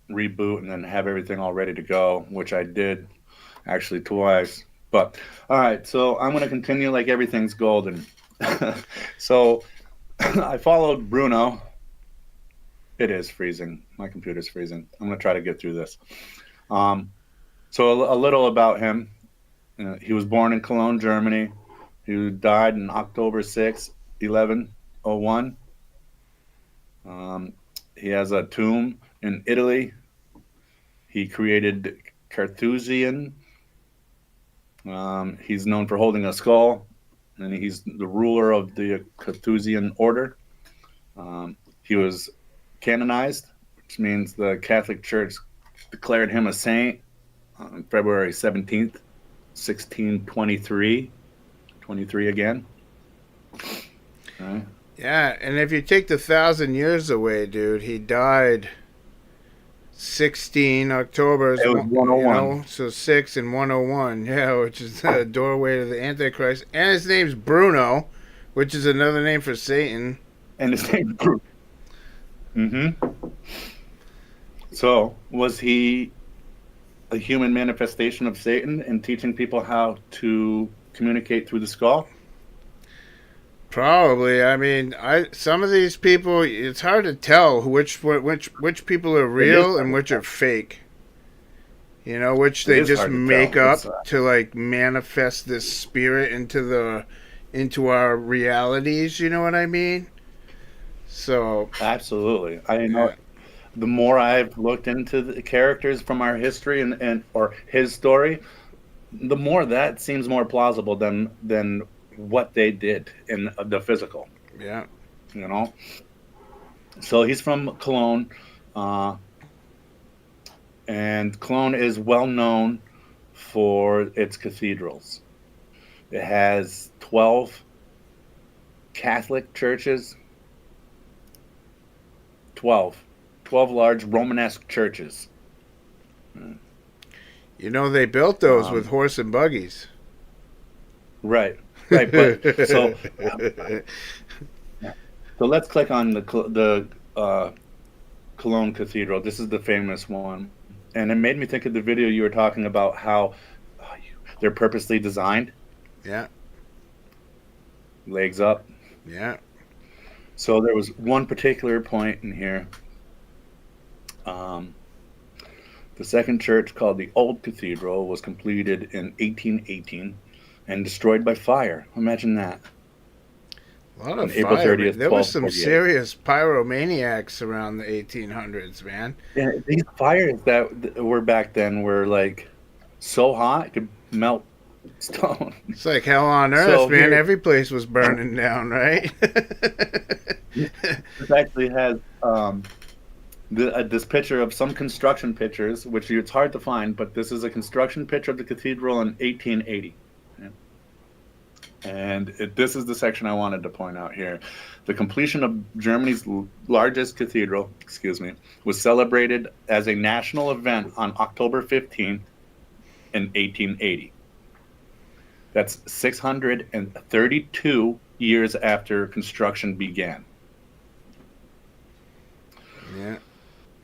reboot, and then have everything all ready to go, which I did actually twice. But all right, so I'm gonna continue like everything's golden. So I followed Bruno. It is freezing. My computer's freezing. I'm gonna try to get through this. So a little about him. He was born in Cologne, Germany. He died on October 6, 1101. He has a tomb in Italy. He created Carthusian. He's known for holding a skull and he's the ruler of the Carthusian order. He was canonized, which means the Catholic Church declared him a saint on February 17th, 1623. 23 again.
Yeah, and if you take the 1,000 years away, dude, he died 16 October.
It was 101.
So 6 and 101, yeah, which is the doorway to the Antichrist. And his name's Bruno, which is another name for Satan.
And his name's Bruno. Mm-hmm. So, was he a human manifestation of Satan and teaching people how to communicate through the skull?
Probably. I mean, some of these people, it's hard to tell which people are real and which are fake. You know, which they just make up to like manifest this spirit into our realities. You know what I mean? So
absolutely, I know. Yeah. The more I've looked into the characters from our history and or his story, the more that seems more plausible than what they did in the physical.
Yeah.
You know? So he's from Cologne. And Cologne is well known for its cathedrals. It has 12 Catholic churches. 12 large Romanesque churches.
You know, they built those with horse and buggies.
Right. But so let's click on the Cologne Cathedral. This is the famous one, and it made me think of the video you were talking about, how they're purposely designed.
Yeah.
Legs up.
Yeah. So
there was one particular point in here. The second church, called the Old Cathedral, was completed in 1818 and destroyed by fire. Imagine that.
A lot of April fire. 30th, there was some serious pyromaniacs around the 1800s, man.
Yeah, these fires that were back then were like so hot it could melt stone.
It's like hell on earth, man. Every place was burning down, right?
This actually has this picture of some construction pictures, which it's hard to find, but this is a construction picture of the cathedral in 1880. And this is the section I wanted to point out here. The completion of Germany's largest cathedral, was celebrated as a national event on October 15th in 1880. That's 632 years after construction began.
Yeah.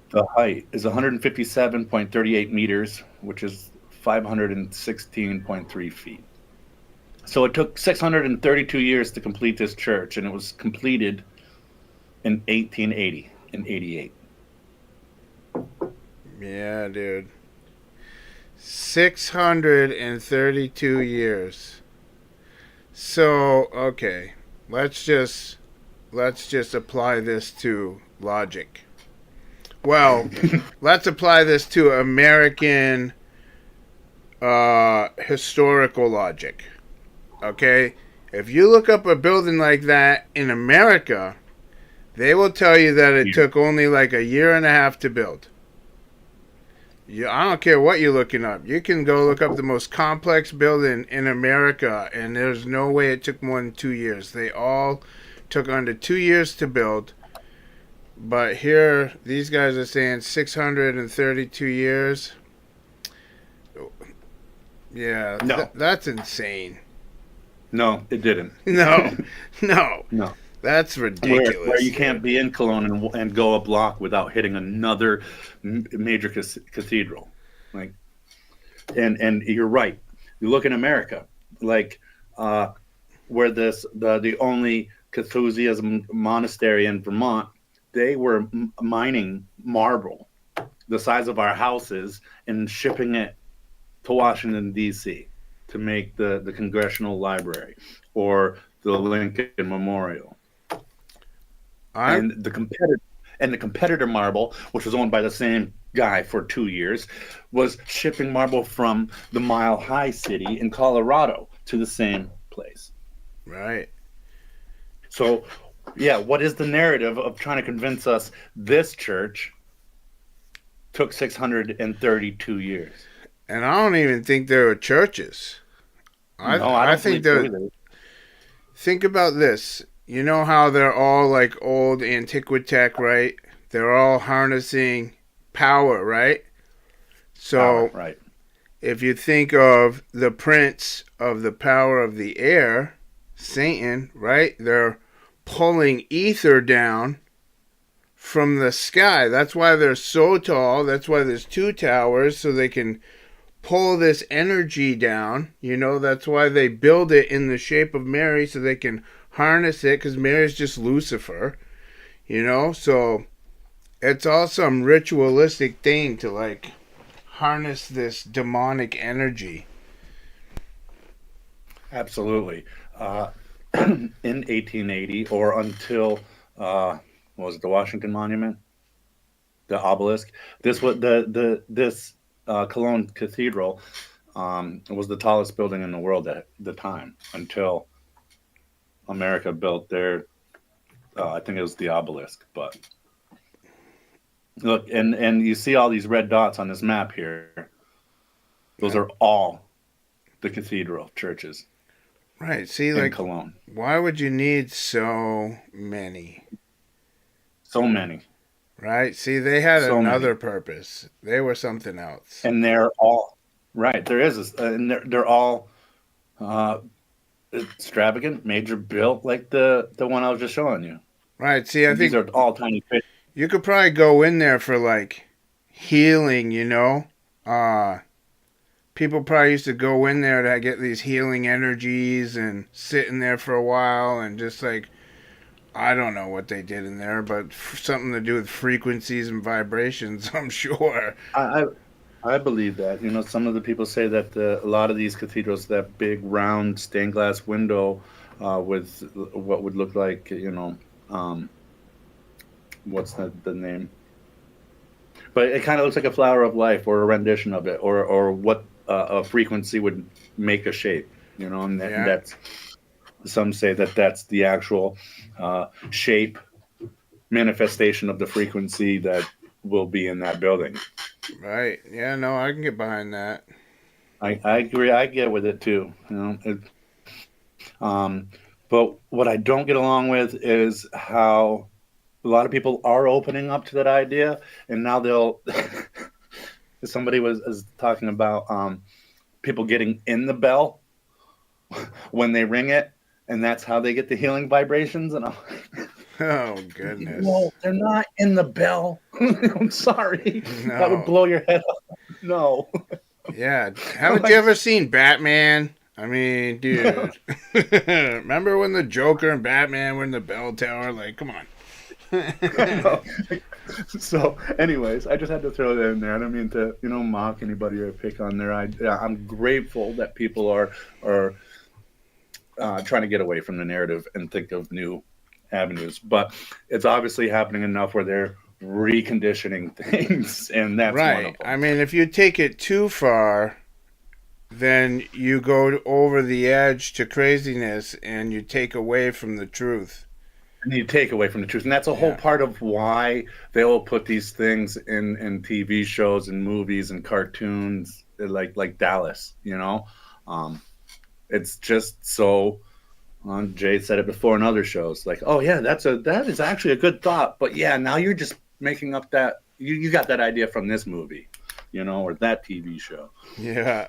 The height is 157.38 meters, which is 516.3 feet. So it took 632 years to complete this church, and it was completed in 1880 and 88.
Yeah, dude. 632 years. So, okay. Let's just apply this to logic. Well, let's apply this to American historical logic. Okay? If you look up a building like that in America, they will tell you that it took only like a year and a half to build. I don't care what you're looking up. You can go look up the most complex building in America, and there's no way it took more than 2 years. They all took under 2 years to build. But here, these guys are saying 632 years. Yeah,
no.
That's insane.
No, it didn't.
No.
No.
That's ridiculous.
Where you can't be in Cologne and go a block without hitting another major cathedral. Like, and you're right. You look in America, like where the only Carthusian monastery in Vermont, they were mining marble the size of our houses and shipping it to Washington, D.C. to make the Congressional Library or the Lincoln Memorial. And the competitor marble, which was owned by the same guy for 2 years, was shipping marble from the Mile High City in Colorado to the same place.
Right.
So, yeah, what is the narrative of trying to convince us this church took 632 years?
And I don't even think there are churches.
No, I
I
don't
think
believe so
that.
either.
Think about this. You know how they're all like old antiquitech, right? They're all harnessing power, right?
Power,
So
right.
if you think of the prince of the power of the air, Satan, right? They're pulling ether down from the sky. That's why they're so tall. That's why there's two towers, so they can pull this energy down. You know, that's why they build it in the shape of Mary, so they can harness it, because Mary's just Lucifer. You know, so it's all some ritualistic thing to like harness this demonic energy.
Absolutely. In 1880, or until what was it, the Washington Monument, the obelisk? This was this Cologne Cathedral was the tallest building in the world at the time, until America built their. I think it was the obelisk, but look, and you see all these red dots on this map here. Those are all the cathedral churches
Right. See,
in
like,
Cologne.
why would you need so many?
So many.
Right? See, they had
So many.
another purpose. They were something else.
And they're all right. There is, and they're all uh, extravagant, major built, like the one I was just showing you.
Right. See, I
And these
think
are all tiny fish.
you could probably go in there for like healing, you know? People probably used to go in there to get these healing energies and sit in there for a while and just like, I don't know what they did in there, but something to do with frequencies and vibrations, I'm sure.
I I believe that. You know, some of the people say that a lot of these cathedrals, that big round stained glass window with what would look like, um, what's the name? But it kind of looks like a flower of life, or a rendition of it, or what a frequency would make a shape. You know, and
Yeah.
that's, some say that that's the actual shape manifestation of the frequency that will be in that building.
Right. Yeah, no, I can get behind that.
I agree. I get with it too. You know, um, but what I don't get along with is how a lot of people are opening up to that idea, and now they'll. Somebody was talking about people getting in the bell when they ring it, and that's how they get the healing vibrations. And I'm
Oh, goodness.
no, they're not in the bell. I'm sorry, that would
No.
blow your head off. No.
Yeah. Haven't you ever seen Batman? I mean, dude. Remember when the Joker and Batman were in the bell tower? Like, come on.
So, anyways, I just had to throw that in there. I don't mean to, mock anybody or pick on their idea. I'm grateful that people are trying to get away from the narrative and think of new avenues. But it's obviously happening enough where they're reconditioning things, and that's one of
Right.
them.
I mean, if you take it too far, then you go over the edge to craziness and you take away from the truth.
And you take away from the truth, and that's a whole part of why they will put these things in TV shows and movies and cartoons, like Dallas. It's just so. Jay said it before in other shows, like, oh yeah, that is actually a good thought, but yeah, now you're just making up that you got that idea from this movie, or that TV show.
Yeah.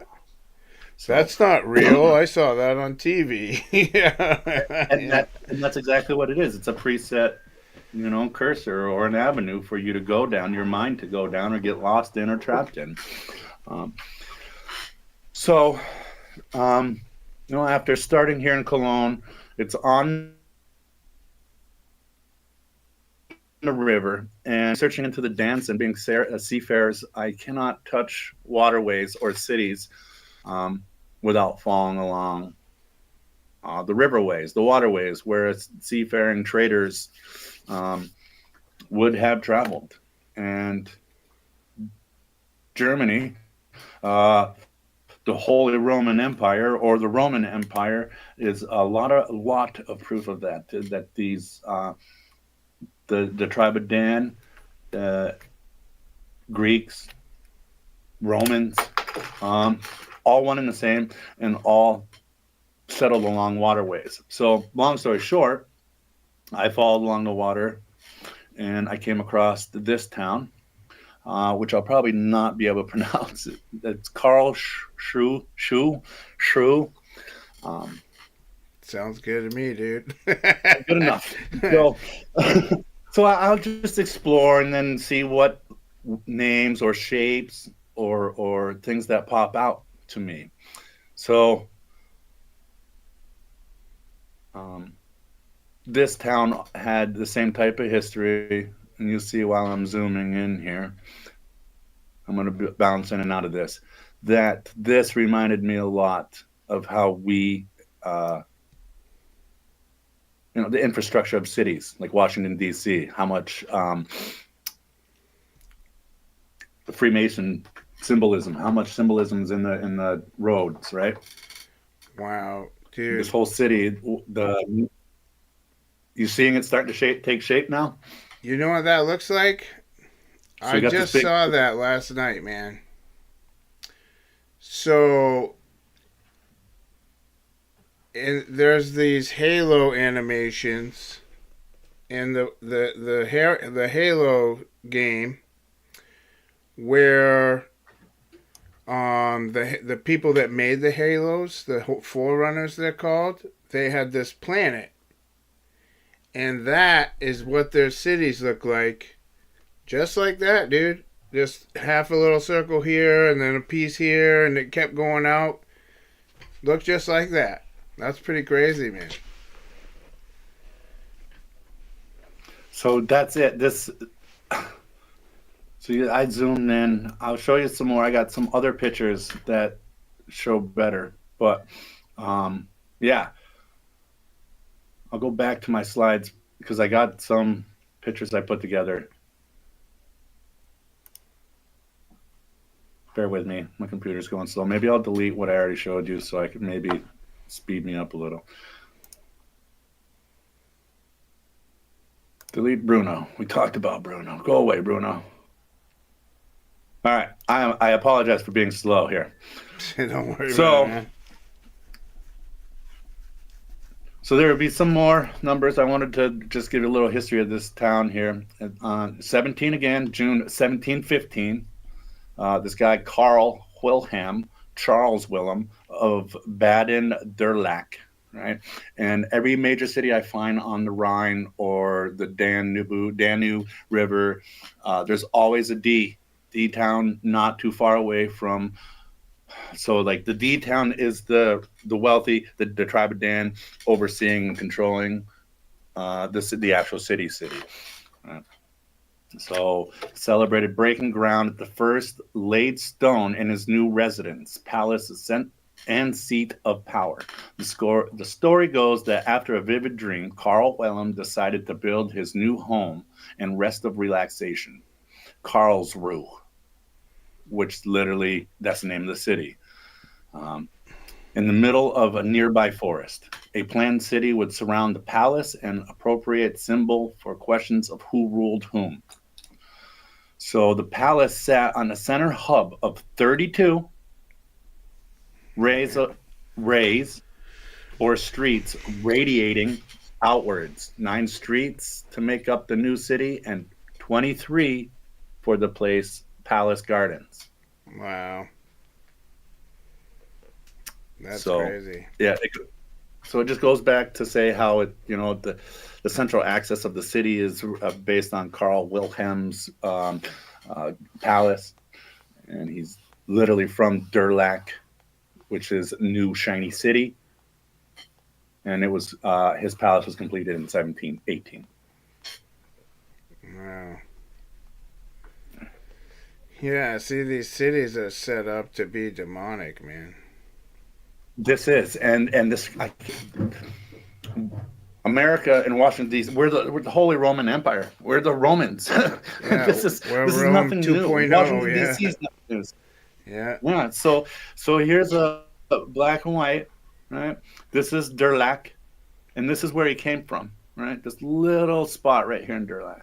So,
That's not real. I saw that on TV. Yeah.
and that's exactly what it is. It's a preset, cursor or an avenue for you to go down, your mind to go down or get lost in or trapped in. After starting here in Cologne, it's on the river, and searching into the dance and being seafarers, I cannot touch waterways or cities without following along the riverways, the waterways, where seafaring traders would have traveled. And Germany, the Holy Roman Empire or the Roman Empire is a lot of proof of that. That these the tribe of Dan, Greeks, Romans, all one and the same, and all settled along waterways. So, long story short, I followed along the water, and I came across this town, which I'll probably not be able to pronounce. It's Karlsruhe.
Sounds good to me, dude.
Good enough. So, so I'll just explore and then see what names or shapes or things that pop out to me. So, this town had the same type of history, and you'll see while I'm zooming in here. I'm going to bounce in and out of this. That this reminded me a lot of how we, the infrastructure of cities like Washington, D.C., how much Freemason symbolism, how much symbolism is in the roads, right?
Wow, dude.
This whole city, you seeing it starting to take shape now?
You know what that looks like?
So
I just saw that last night, man. So, there's these Halo animations in the Halo game where the people that made the Halos, the Forerunners they're called, they had this planet. And that is what their cities look like. Just like that, dude. Just half a little circle here and then a piece here, and it kept going out. Look just like that. That's pretty crazy, man.
So that's it. I zoomed in. I'll show you some more. I got some other pictures that show better. But, yeah. I'll go back to my slides because I got some pictures I put together. Bear with me. My computer's going slow. Maybe I'll delete what I already showed you so I could maybe speed me up a little. Delete Bruno. We talked about Bruno. Go away, Bruno. All right. I apologize for being slow here.
Don't worry about it, man.
So there will be some more numbers. I wanted to just give you a little history of this town here. 17 again, June 1715. This guy, Charles Wilhelm of Baden-Durlach, right? And every major city I find on the Rhine or the Danube River, there's always a D town not too far away from. So like the D town is the wealthy, the tribe of Dan overseeing and controlling the actual city. So celebrated breaking ground at the first laid stone in his new residence, palace and seat of power. The story goes that after a vivid dream, Karl Wilhelm decided to build his new home and rest of relaxation, Karlsruhe, which literally, that's the name of the city, in the middle of a nearby forest. A planned city would surround the palace and appropriate symbol for questions of who ruled whom. So the palace sat on the center hub of 32 rays or streets radiating outwards. 9 streets to make up the new city and 23 for the palace gardens.
Wow. That's crazy.
Yeah. So it just goes back to say how it, the central axis of the city is based on Karl Wilhelm's palace, and he's literally from Durlach, which is new shiny city, and it was his palace was completed in 1718.
Wow. Yeah, see, these cities are set up to be demonic, man.
This is, and this, America and Washington D.C. We're the Holy Roman Empire. We're the Romans.
Yeah,
this is
Rome
nothing
2.
new. Washington D.C. is nothing new.
Yeah.
Yeah. So here's a black and white, right? This is Durlac, and this is where he came from, right? This little spot right here in Durlac.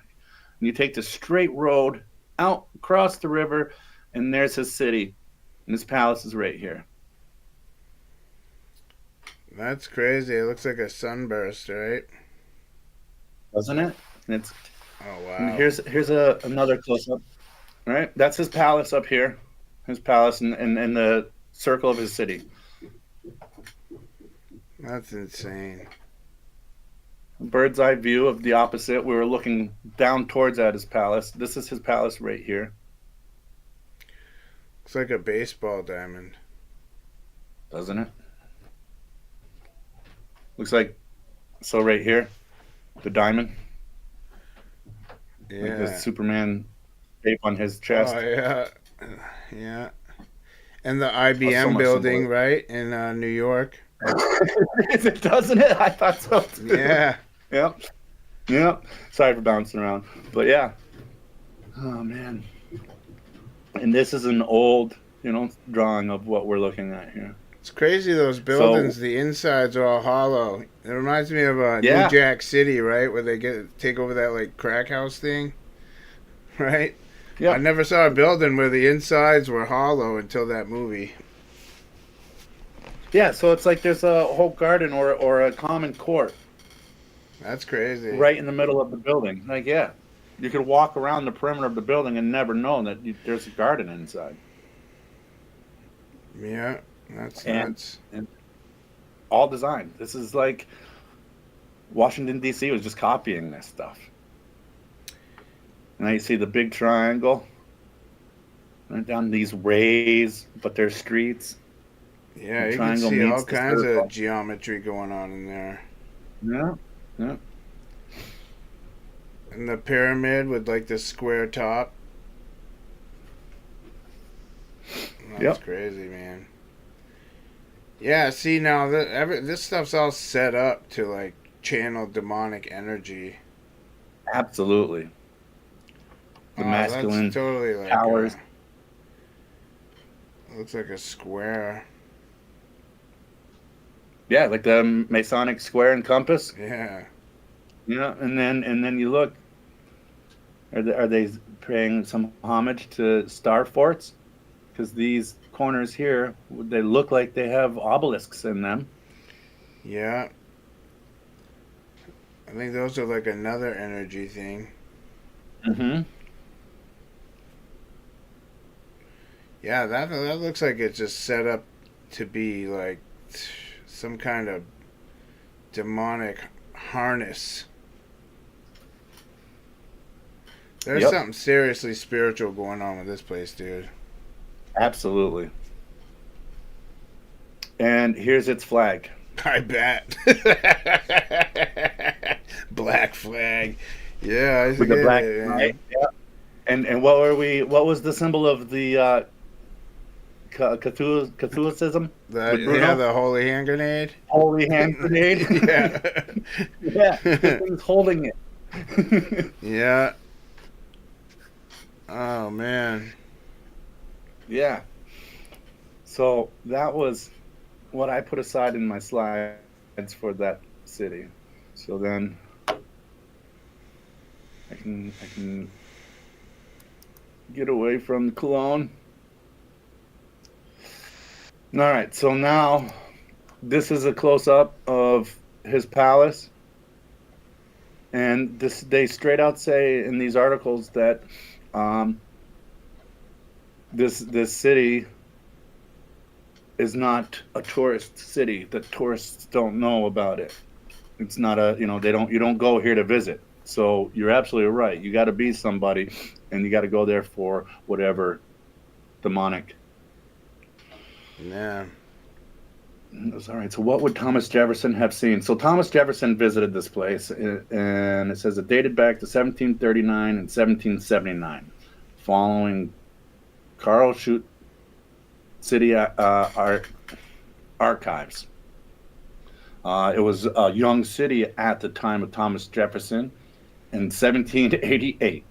And you take the straight road out across the river, and there's his city, and his palace is right here.
That's crazy. It looks like a sunburst, right?
Doesn't it? And it's
Oh wow.
and here's another close up. Right? That's his palace up here. His palace and the circle of his city.
That's insane.
Bird's eye view of the opposite. We were looking down towards at his palace. This is his palace right here.
Looks like a baseball diamond.
Doesn't it? Looks like so right here, the diamond.
Yeah.
Like the Superman shape on his chest.
Oh yeah. Yeah. And the IBM building, right, in New York.
Doesn't it? I thought so too.
Yeah.
Yep. Yep. Sorry for bouncing around. But yeah. Oh man. And this is an old, drawing of what we're looking at here.
It's crazy those buildings, the insides are all hollow. It reminds me of
Yeah.
New Jack City, right? Where they take over that like crack house thing. Right?
Yeah.
I never saw a building where the insides were hollow until that movie.
Yeah, so it's like there's a whole garden or a common court
That's crazy.
right in the middle of the building. Like, yeah, you could walk around the perimeter of the building and never know that there's a garden inside.
Yeah, that's
And-
nuts.
All designed. This is like Washington, D.C. was just copying this stuff. Now you see the big triangle. Right down these rays, but they're streets.
Yeah,
The
you can
triangle
see all
meets the
kinds
circle.
of geometry going on in there.
Yeah, yeah.
And the pyramid with like the square top. That's
Yep.
crazy, man. Yeah, see now this stuff's all set up to like channel demonic energy.
Absolutely. The masculine
that's totally like
powers.
Looks like a square.
Yeah, like the Masonic square and compass.
Yeah.
Yeah, and then you look. Are they paying some homage to star forts? Because these corners here, they look like they have obelisks in them.
Yeah. I think those are like another energy thing.
Mm-hmm.
Yeah, that looks like it's just set up to be like some kind of demonic harness. There's
Yep.
something seriously spiritual going on with this place, dude.
Absolutely. And here's its flag.
I bet. Black flag. Yeah, I
With the
get
black
it, man.
flag. Yeah. And what was the symbol of the Catholicism? With Bruno?
The holy hand grenade.
Holy hand grenade?
Yeah.
Yeah, he's holding it.
Yeah. Oh man.
Yeah. So that was what I put aside in my slides for that city. So then I can get away from Cologne. All right. So now this is a close up of his palace. And they straight out say in these articles that this city is not a tourist city. The tourists don't know about it. It's not you don't go here to visit. So you're absolutely right. You got to be somebody, and you got to go there for whatever demonic.
Yeah.
All right. So what would Thomas Jefferson have seen? So Thomas Jefferson visited this place, and it says it dated back to 1739 and 1779, following Carl Schut City Archives. It was a young city at the time of Thomas Jefferson. In 1788,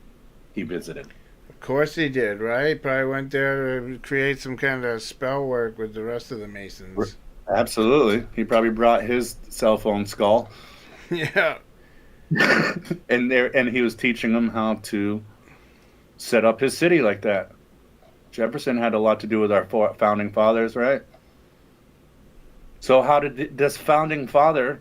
he visited.
Of course he did, right? Probably went there to create some kind of spell work with the rest of the Masons.
Absolutely. He probably brought his cell phone skull.
Yeah.
And he was teaching them how to set up his city like that. Jefferson had a lot to do with our founding fathers, right? So how did this founding father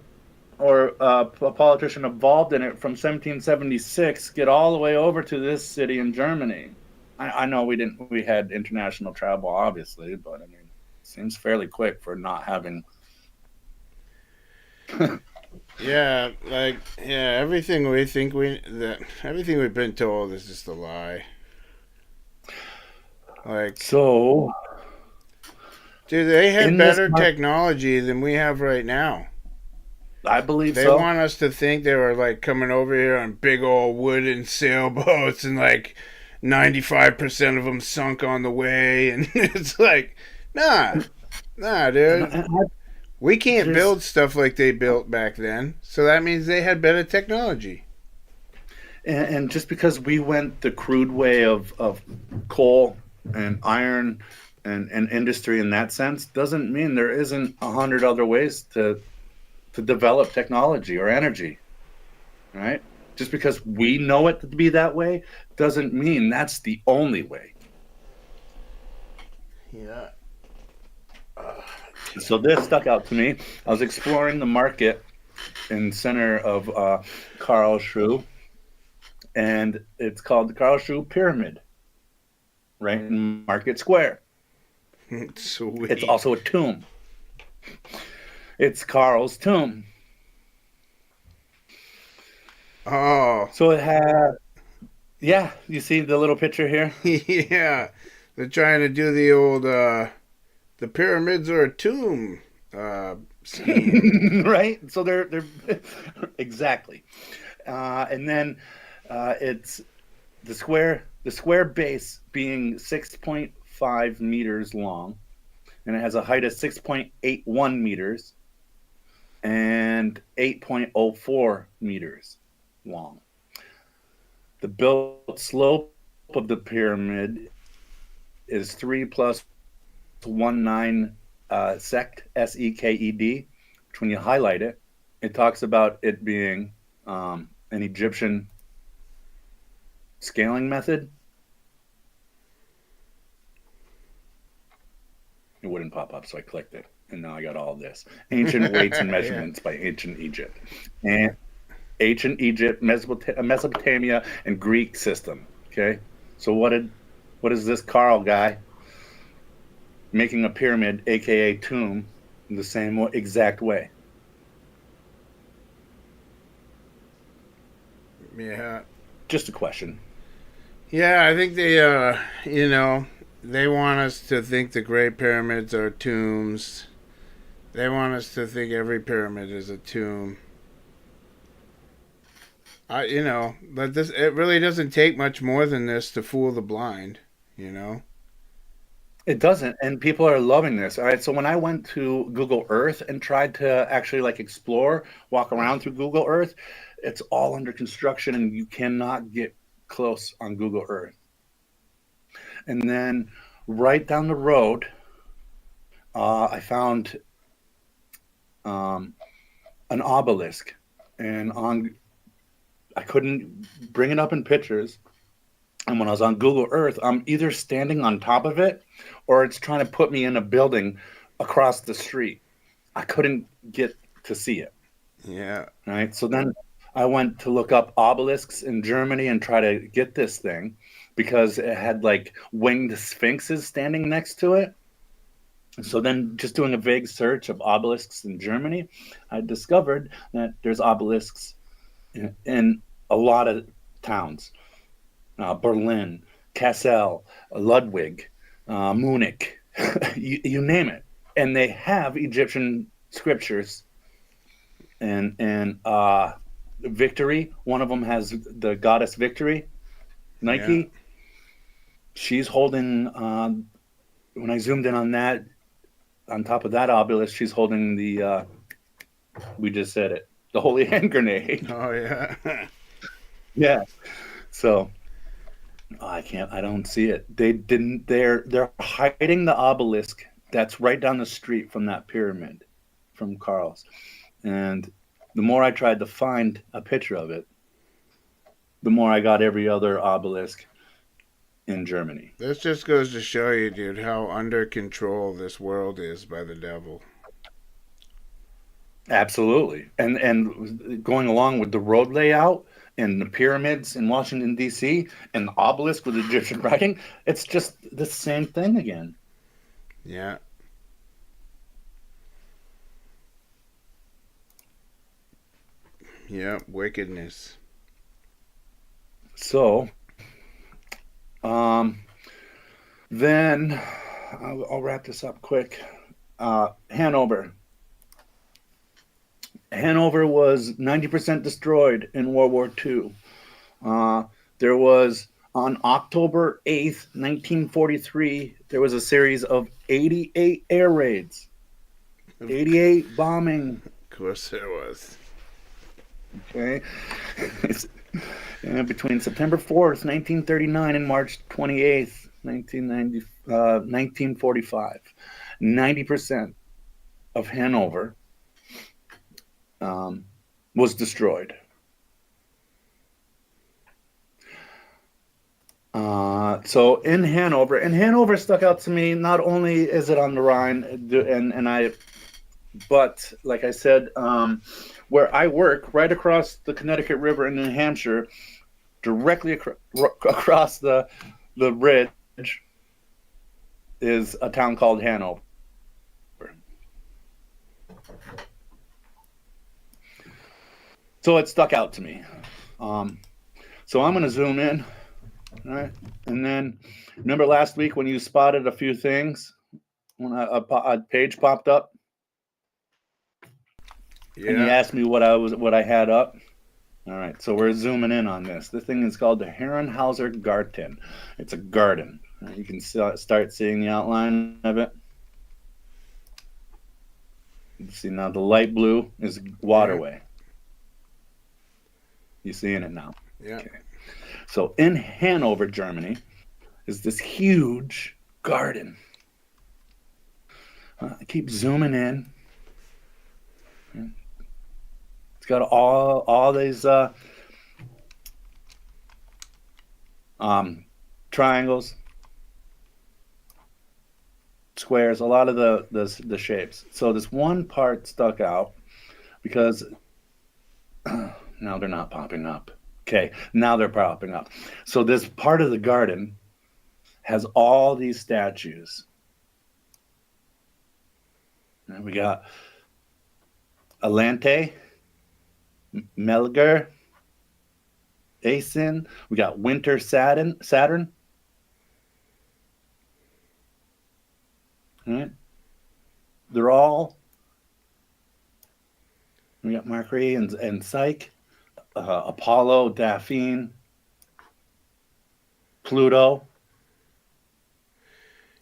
or a politician involved in it from 1776 get all the way over to this city in Germany? I know we had international travel, obviously, but I mean, it seems fairly quick for not having.
Yeah, everything everything we've been told is just a lie.
So,
dude, they had better technology than we have right now.
I believe
they want us to think they were like coming over here on big old wooden sailboats and like 95% of them sunk on the way, and it's like, nah, dude. We can't build stuff like they built back then, so that means they had better technology.
And just because we went the crude way of coal and iron and industry in that sense doesn't mean there isn't 100 other ways to develop technology or energy, right? Just because we know it to be that way doesn't mean that's the only way.
Yeah.
So this stuck out to me. I was exploring the market in center of Karlsruhe, and it's called the Karlsruhe Pyramid, right in Market Square.
Sweet.
It's also a tomb. It's Karl's tomb.
Oh.
So it had, yeah, you see the little picture here?
Yeah. They're trying to do the old, the pyramids are a tomb scheme.
Right? So they're exactly. And then it's the square base being 6.5 meters long, and it has a height of 6.81 meters and 8.04 meters long. The built slope of the pyramid is 3 plus 19 sect, S-E-K-E-D, which when you highlight it, it talks about it being an Egyptian scaling method. It wouldn't pop up, so I clicked it, and now I got all this. Ancient weights and measurements by ancient Egypt. And ancient Egypt, Mesopotamia, and Greek system. Okay? So what is this Karl guy making a pyramid, aka tomb, in the same exact way?
Yeah.
Just a question.
Yeah, I think they, they want us to think the Great Pyramids are tombs. They want us to think every pyramid is a tomb. But it really doesn't take much more than this to fool the blind,
It doesn't, and people are loving this. All right, so when I went to Google Earth and tried to actually explore, walk around through Google Earth, it's all under construction and you cannot get close on Google Earth. And then right down the road, I found an obelisk, and I couldn't bring it up in pictures. And when I was on Google Earth, I'm either standing on top of it or it's trying to put me in a building across the street. I couldn't get to see it.
Yeah.
Right. So then I went to look up obelisks in Germany and try to get this thing because it had winged sphinxes standing next to it. So then just doing a vague search of obelisks in Germany, I discovered that there's obelisks in a lot of towns. Berlin, Kassel, Ludwig, Munich, you name it. And they have Egyptian scriptures and Victory. One of them has the goddess Victory, Nike. Yeah. She's holding, when I zoomed in on that, on top of that obelisk, she's holding the, we just said it, the holy hand grenade.
Oh, yeah.
Yeah. So, I don't see it. They didn't. They're hiding the obelisk that's right down the street from that pyramid, from Carl's. And the more I tried to find a picture of it, the more I got every other obelisk in Germany.
This just goes to show you, dude, how under control this world is by the devil.
Absolutely. And going along with the road layout and the pyramids in Washington, D.C., and the obelisk with Egyptian writing, it's just the same thing again.
Yeah. Yeah, wickedness.
So, then I'll wrap this up quick. Hanover. Hanover was 90% destroyed in World War II. There was, on October 8th, 1943, there was a series of 88 air raids, 88 bombing.
Of course there was.
Okay. Between September 4th, 1939 and March 28th, 1945, 90% of Hanover was destroyed. So in Hanover, and Hanover stuck out to me. Not only is it on the Rhine, but like I said, where I work, right across the Connecticut River in New Hampshire, directly across the bridge, is a town called Hanover. So it stuck out to me. So I'm going to zoom in. All right. And then remember last week when you spotted a few things when a page popped up?
Yeah.
And you asked me what I had up. All right. So we're zooming in on this. This thing is called the Herrenhauser Garten. It's a garden. You can start seeing the outline of it. You see now the light blue is waterway. You seeing it now?
Yeah.
Okay. So in Hanover, Germany, is this huge garden. I keep zooming in. It's got all these triangles, squares, a lot of the shapes. So this one part stuck out because now they're not popping up. Okay, now they're popping up. So this part of the garden has all these statues. And we got Alante, Melger, Asin. We got Winter Saturn. All right. They're all. We got Mercury and Psyche. Apollo, Daphne, Pluto.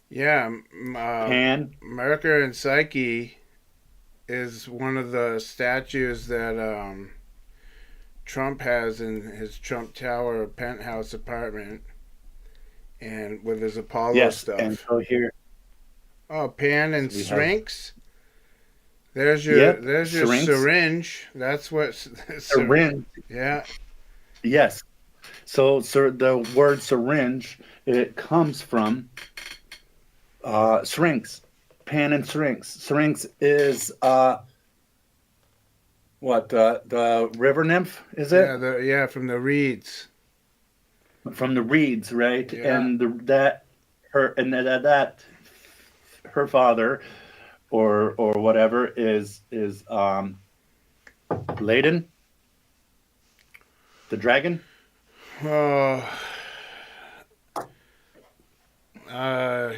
Yeah,
Pan.
Mercury and Psyche is one of the statues that Trump has in his Trump Tower penthouse apartment, and with his Apollo stuff.
And so here.
Oh, Pan and Syrinx. There's your
Syrinx.
syringe. That's what
Syringe.
Yeah.
Yes. So the word syringe, it comes from Syrinx. Pan and Syrinx. Syrinx is what the river nymph, is it?
Yeah, from the reeds.
From the reeds, right?
Yeah.
And her father or whatever is Ladin, the dragon.
Oh,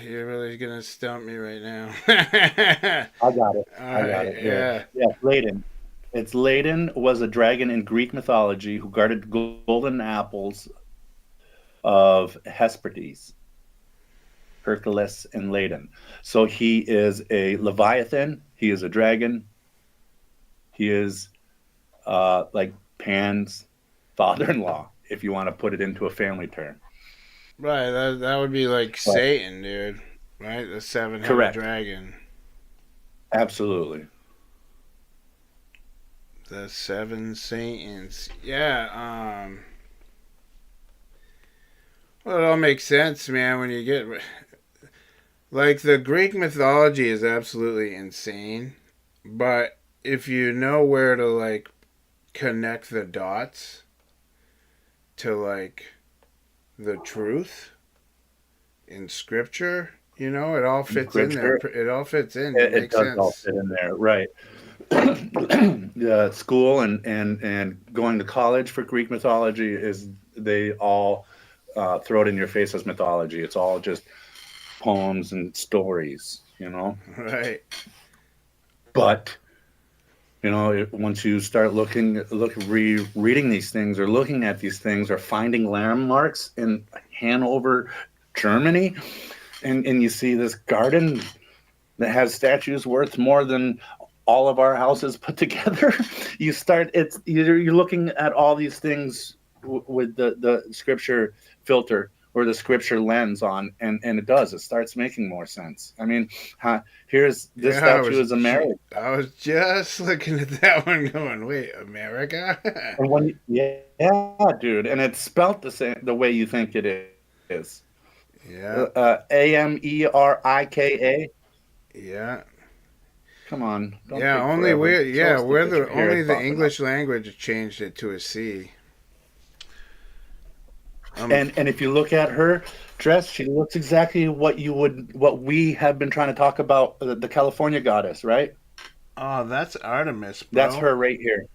you're really gonna stump me right now.
I got it.
Yeah.
Yeah, Ladin. It's Ladin was a dragon in Greek mythology who guarded golden apples of Hesperides, Hercules, and Ladin. So he is a Leviathan. He is a dragon. He is like Pan's father-in-law, if you want to put it into a family term.
Right, that would be like
But,
Satan, dude. Right, the seven-headed
correct.
dragon.
Absolutely.
The seven Satans. Yeah. Well, it all makes sense, man. When you get like the Greek mythology is absolutely insane, but if you know where to like connect the dots to like the truth in scripture, you know, it all fits in there.
Scripture,
It all fits in. It
it
makes
does all
sense.
fit in there, right? School and going to college for Greek mythology is they all throw it in your face as mythology. It's all just poems and stories, you know.
Right.
But once you start reading these things or looking at these things or finding landmarks in Hanover, Germany, and you see this garden that has statues worth more than all of our houses put together, you're looking at all these things with the scripture filter or the scripture lens on, and it starts making more sense. I mean, here's this statue is America.
I was just looking at that one going, wait, America?
And yeah, dude, and it's spelt the way you think it is.
Yeah.
Amerika.
Yeah.
Come on.
Yeah, only the English language changed it to a C.
And if you look at her dress, she looks exactly what we have been trying to talk about, the California goddess, right?
Oh, that's Artemis, bro.
That's her right here.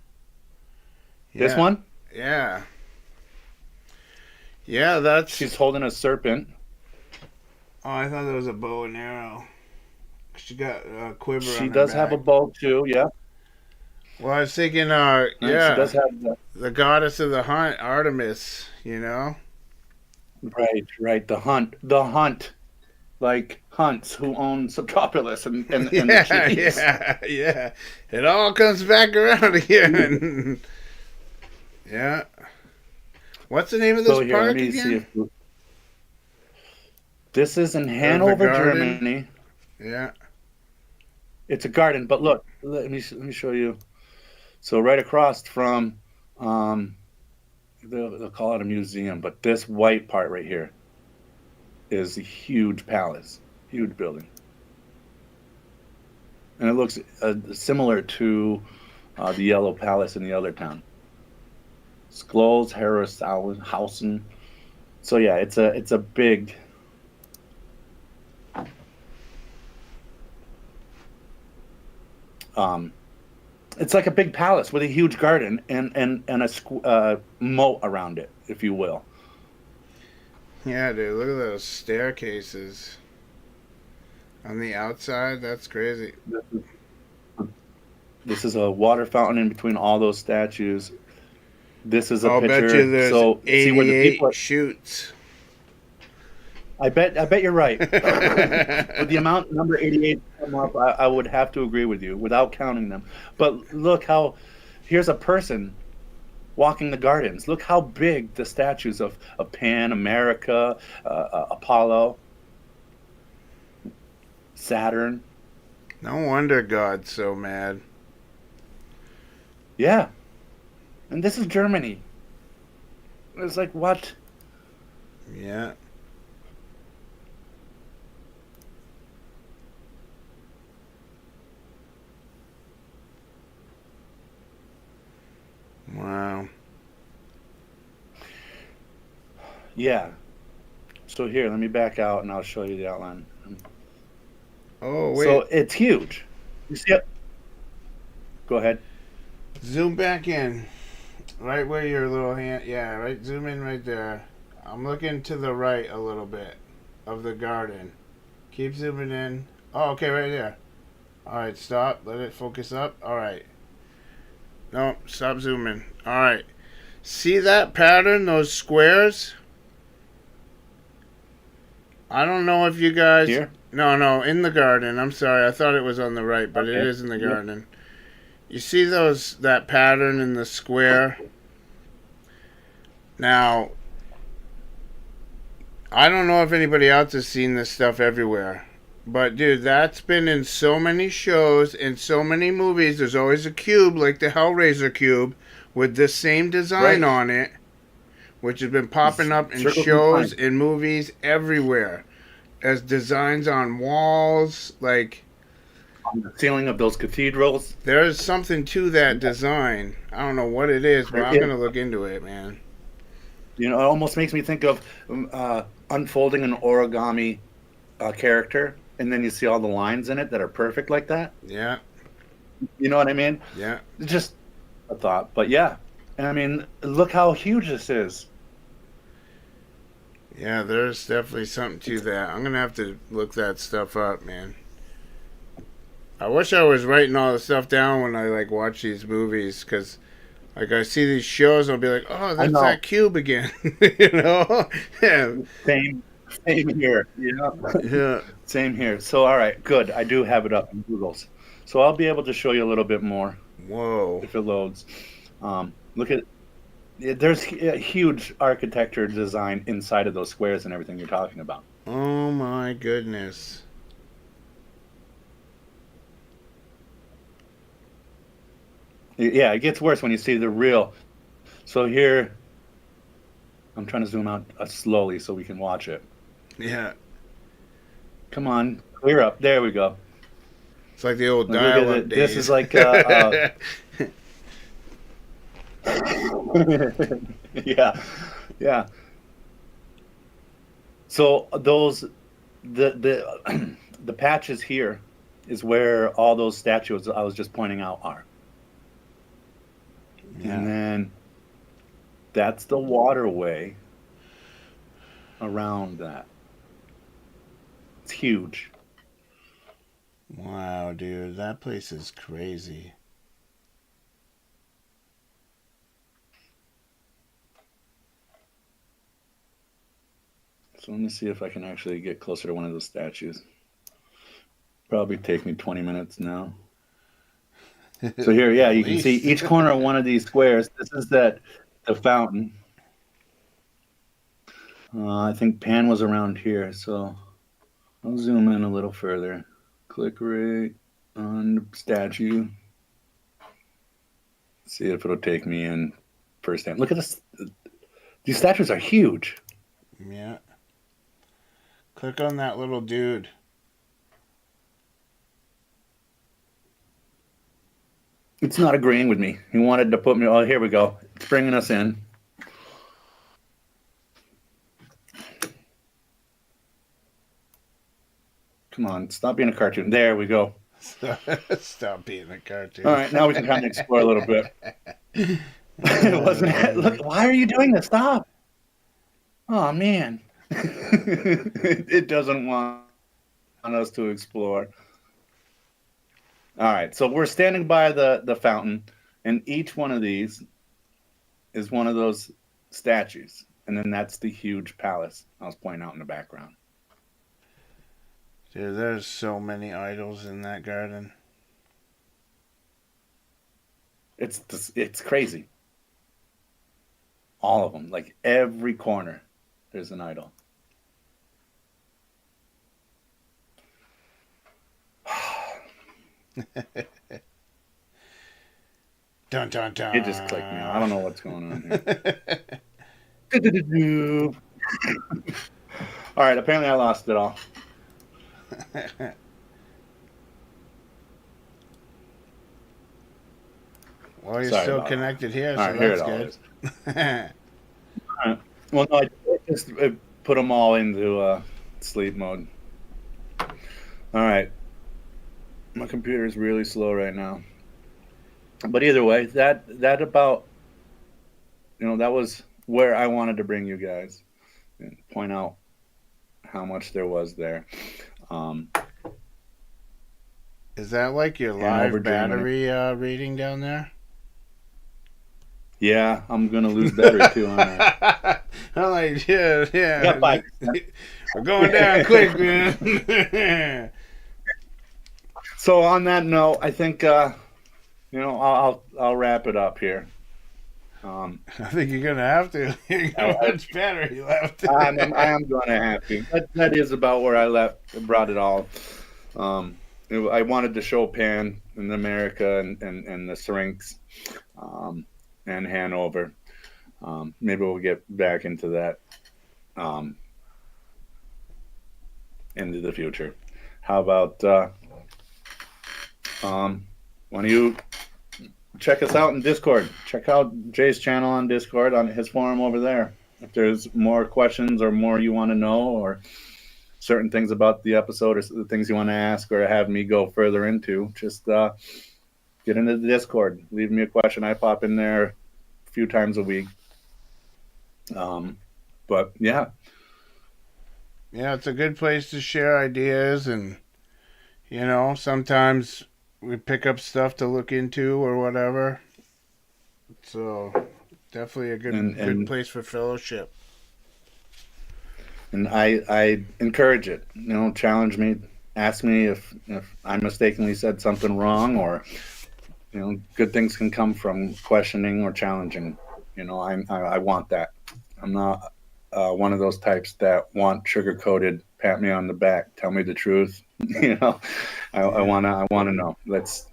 Yeah.
This one?
Yeah. Yeah,
she's holding a serpent.
Oh, I thought that was a bow and arrow. She got a quiver on her
She does have a bow too, yeah.
Well, I was thinking,
She does have
the goddess of the hunt, Artemis, you know?
Right. The hunt. Like Hunts, who own Subtropolis and
yeah,
the keys.
Yeah. It all comes back around again. Yeah. What's the name of this park again?
This is in Hanover, Germany.
Yeah.
It's a garden, but look, let me show you. So right across from, they'll call it a museum, but this white part right here is a huge palace, huge building. And it looks similar to the Yellow Palace in the other town. Sklols, Harrishausen. So yeah, it's a big. It's like a big palace with a huge garden and a moat around it, if you will.
Yeah, dude, look at those staircases on the outside. That's crazy.
This is a water fountain in between all those statues. This is a picture.
Bet you there's
so
88
see where the people
shoots.
I bet you're right. With the amount number 88 come up, I would have to agree with you without counting them. But look how here's a person walking the gardens. Look how big the statues of Pan, America, Apollo, Saturn.
No wonder God's so mad.
Yeah. And this is Germany. It's like, what?
Yeah. Wow.
Yeah. So here, let me back out and I'll show you the outline.
Oh, wait.
So it's huge. You see it? Go ahead.
Zoom back in. Right where your little hand... Yeah, right. Zoom in right there. I'm looking to the right a little bit of the garden. Keep zooming in. Oh, okay, right there. Alright, stop. Let it focus up. Alright. No, stop zooming. Alright. See that pattern, those squares? I don't know if you guys...
Here?
No, in the garden. I'm sorry. I thought it was on the right, but
Okay.
it is in the garden. You see that pattern in the square? Now, I don't know if anybody else has seen this stuff everywhere. But, dude, that's been in so many shows, in so many movies. There's always a cube, like the Hellraiser cube, with the same design on it, which has been popping up in shows, in movies, everywhere. As designs on walls, like...
on the ceiling of those cathedrals.
There's something to that design. I don't know what it is, but I'm going to look into it, man.
You know, it almost makes me think of unfolding an origami character, and then you see all the lines in it that are perfect like that.
Yeah.
You know what I mean?
Yeah.
Just a thought. But yeah, I mean, look how huge this is.
Yeah, there's definitely something to that. I'm going to have to look that stuff up, man. I wish I was writing all the stuff down when I, like, watch these movies, because, like, I see these shows, I'll be like, oh, that's that cube again. You know? Yeah.
Same here. You know?
Yeah.
Same here. So, all right, good. I do have it up in Google's. So I'll be able to show you a little bit more.
Whoa.
If it loads. Look at... There's a huge architecture design inside of those squares and everything you're talking about.
Oh, my goodness.
Yeah, it gets worse when you see the real. So here, I'm trying to zoom out slowly so we can watch it.
Yeah.
Come on, clear up. There we go.
It's like the old dial-up days.
This is like... yeah. So those, the patches here is where all those statues I was just pointing out are. Yeah. And then that's the waterway around that. It's huge.
Wow, dude, that place is crazy.
So let me see if I can actually get closer to one of those statues. Probably take me 20 minutes now. So here, yeah, you can see each corner of one of these squares. This is the fountain. I think Pan was around here, so I'll zoom in a little further. Click right on the statue. See if it'll take me in firsthand. Look at this. These statues are huge.
Yeah. Click on that little dude.
It's not agreeing with me. He wanted to put me... Oh, here we go. It's bringing us in. Come on, stop being a cartoon. There we go.
Stop being a cartoon.
All right, now we can kind of explore a little bit. It wasn't... Look, why are you doing this? Stop. Oh, man. It doesn't want us to explore. All right, so we're standing by the fountain, and each one of these is one of those statues. And then that's the huge palace I was pointing out in the background.
Dude, there's so many idols in that garden.
It's crazy. All of them, like every corner, there's an idol.
Dun, dun, dun.
It just clicked me out. I don't know what's going on here. All right, apparently I lost it all.
Well, you're
Sorry
still connected here, so
all right, here
that's good.
All right. Well, no, I just put them all into sleep mode. All right. My computer is really slow right now. But either way, that about, that was where I wanted to bring you guys and point out how much there was there.
Is that like your live battery reading down there?
Yeah, I'm going to lose battery too on that.
I'm like, yeah. We're going down quick, man.
So on that note, I think I'll wrap it up here.
I think you're gonna have to. You're gonna much better. You left.
I am going to have to. That is about where I brought it all. I wanted to show Pan in America and the Syrinx and Hanover. Maybe we'll get back into that into the future. How about why don't you check us out in Discord? Check out Jay's channel on Discord, on his forum over there. If there's more questions or more you want to know, or certain things about the episode, or the things you want to ask or have me go further into, just get into the Discord. Leave me a question. I pop in there a few times a week. But yeah.
Yeah, it's a good place to share ideas, and sometimes we pick up stuff to look into or whatever. So definitely a good place for fellowship.
And I encourage it. Challenge me, ask me if I mistakenly said something wrong, or good things can come from questioning or challenging. I want that. I'm not one of those types that want sugar-coated, pat me on the back, tell me the truth. I want to know. It's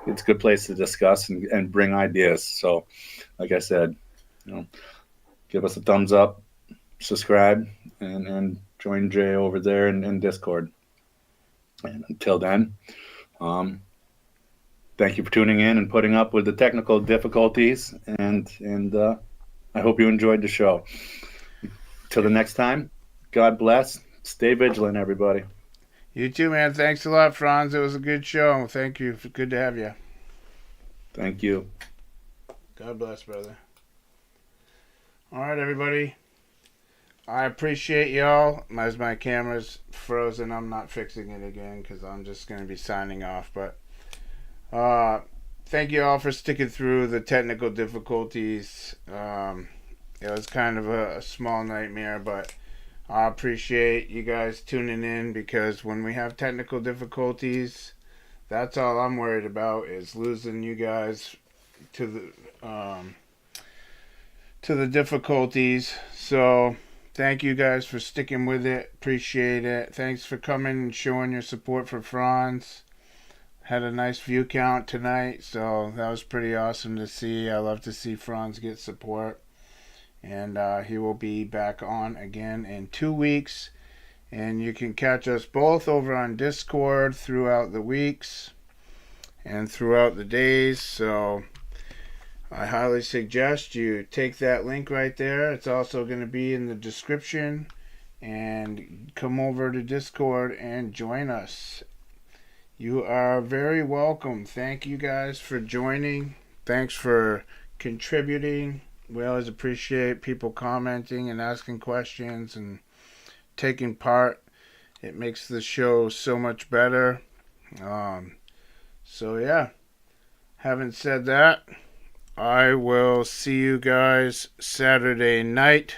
a good place to discuss and bring ideas. So, like I said, give us a thumbs up, subscribe, and join Jay over there in Discord. And until then, thank you for tuning in and putting up with the technical difficulties. And I hope you enjoyed the show. Till the next time, God bless. Stay vigilant, everybody.
You too, man. Thanks a lot, Franz. It was a good show. Thank you. Good to have you.
Thank you.
God bless, brother. All right, everybody. I appreciate y'all. As my camera's frozen, I'm not fixing it again because I'm just going to be signing off. But thank you all for sticking through the technical difficulties. It was kind of a small nightmare, but I appreciate you guys tuning in, because when we have technical difficulties, that's all I'm worried about, is losing you guys to the difficulties. So thank you guys for sticking with it. Appreciate it. Thanks for coming and showing your support for Franz. Had a nice view count tonight, so that was pretty awesome to see. I love to see Franz get support. And he will be back on again in 2 weeks. And you can catch us both over on Discord throughout the weeks and throughout the days. So I highly suggest you take that link right there. It's also going to be in the description. And come over to Discord and join us. You are very welcome. Thank you guys for joining. Thanks for contributing. We always appreciate people commenting and asking questions and taking part. It makes the show so much better. So yeah, having said that, I will see you guys Saturday night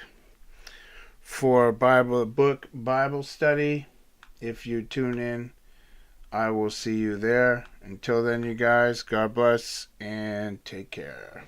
for Bible study. If you tune in, I will see you there. Until then, you guys, God bless and take care.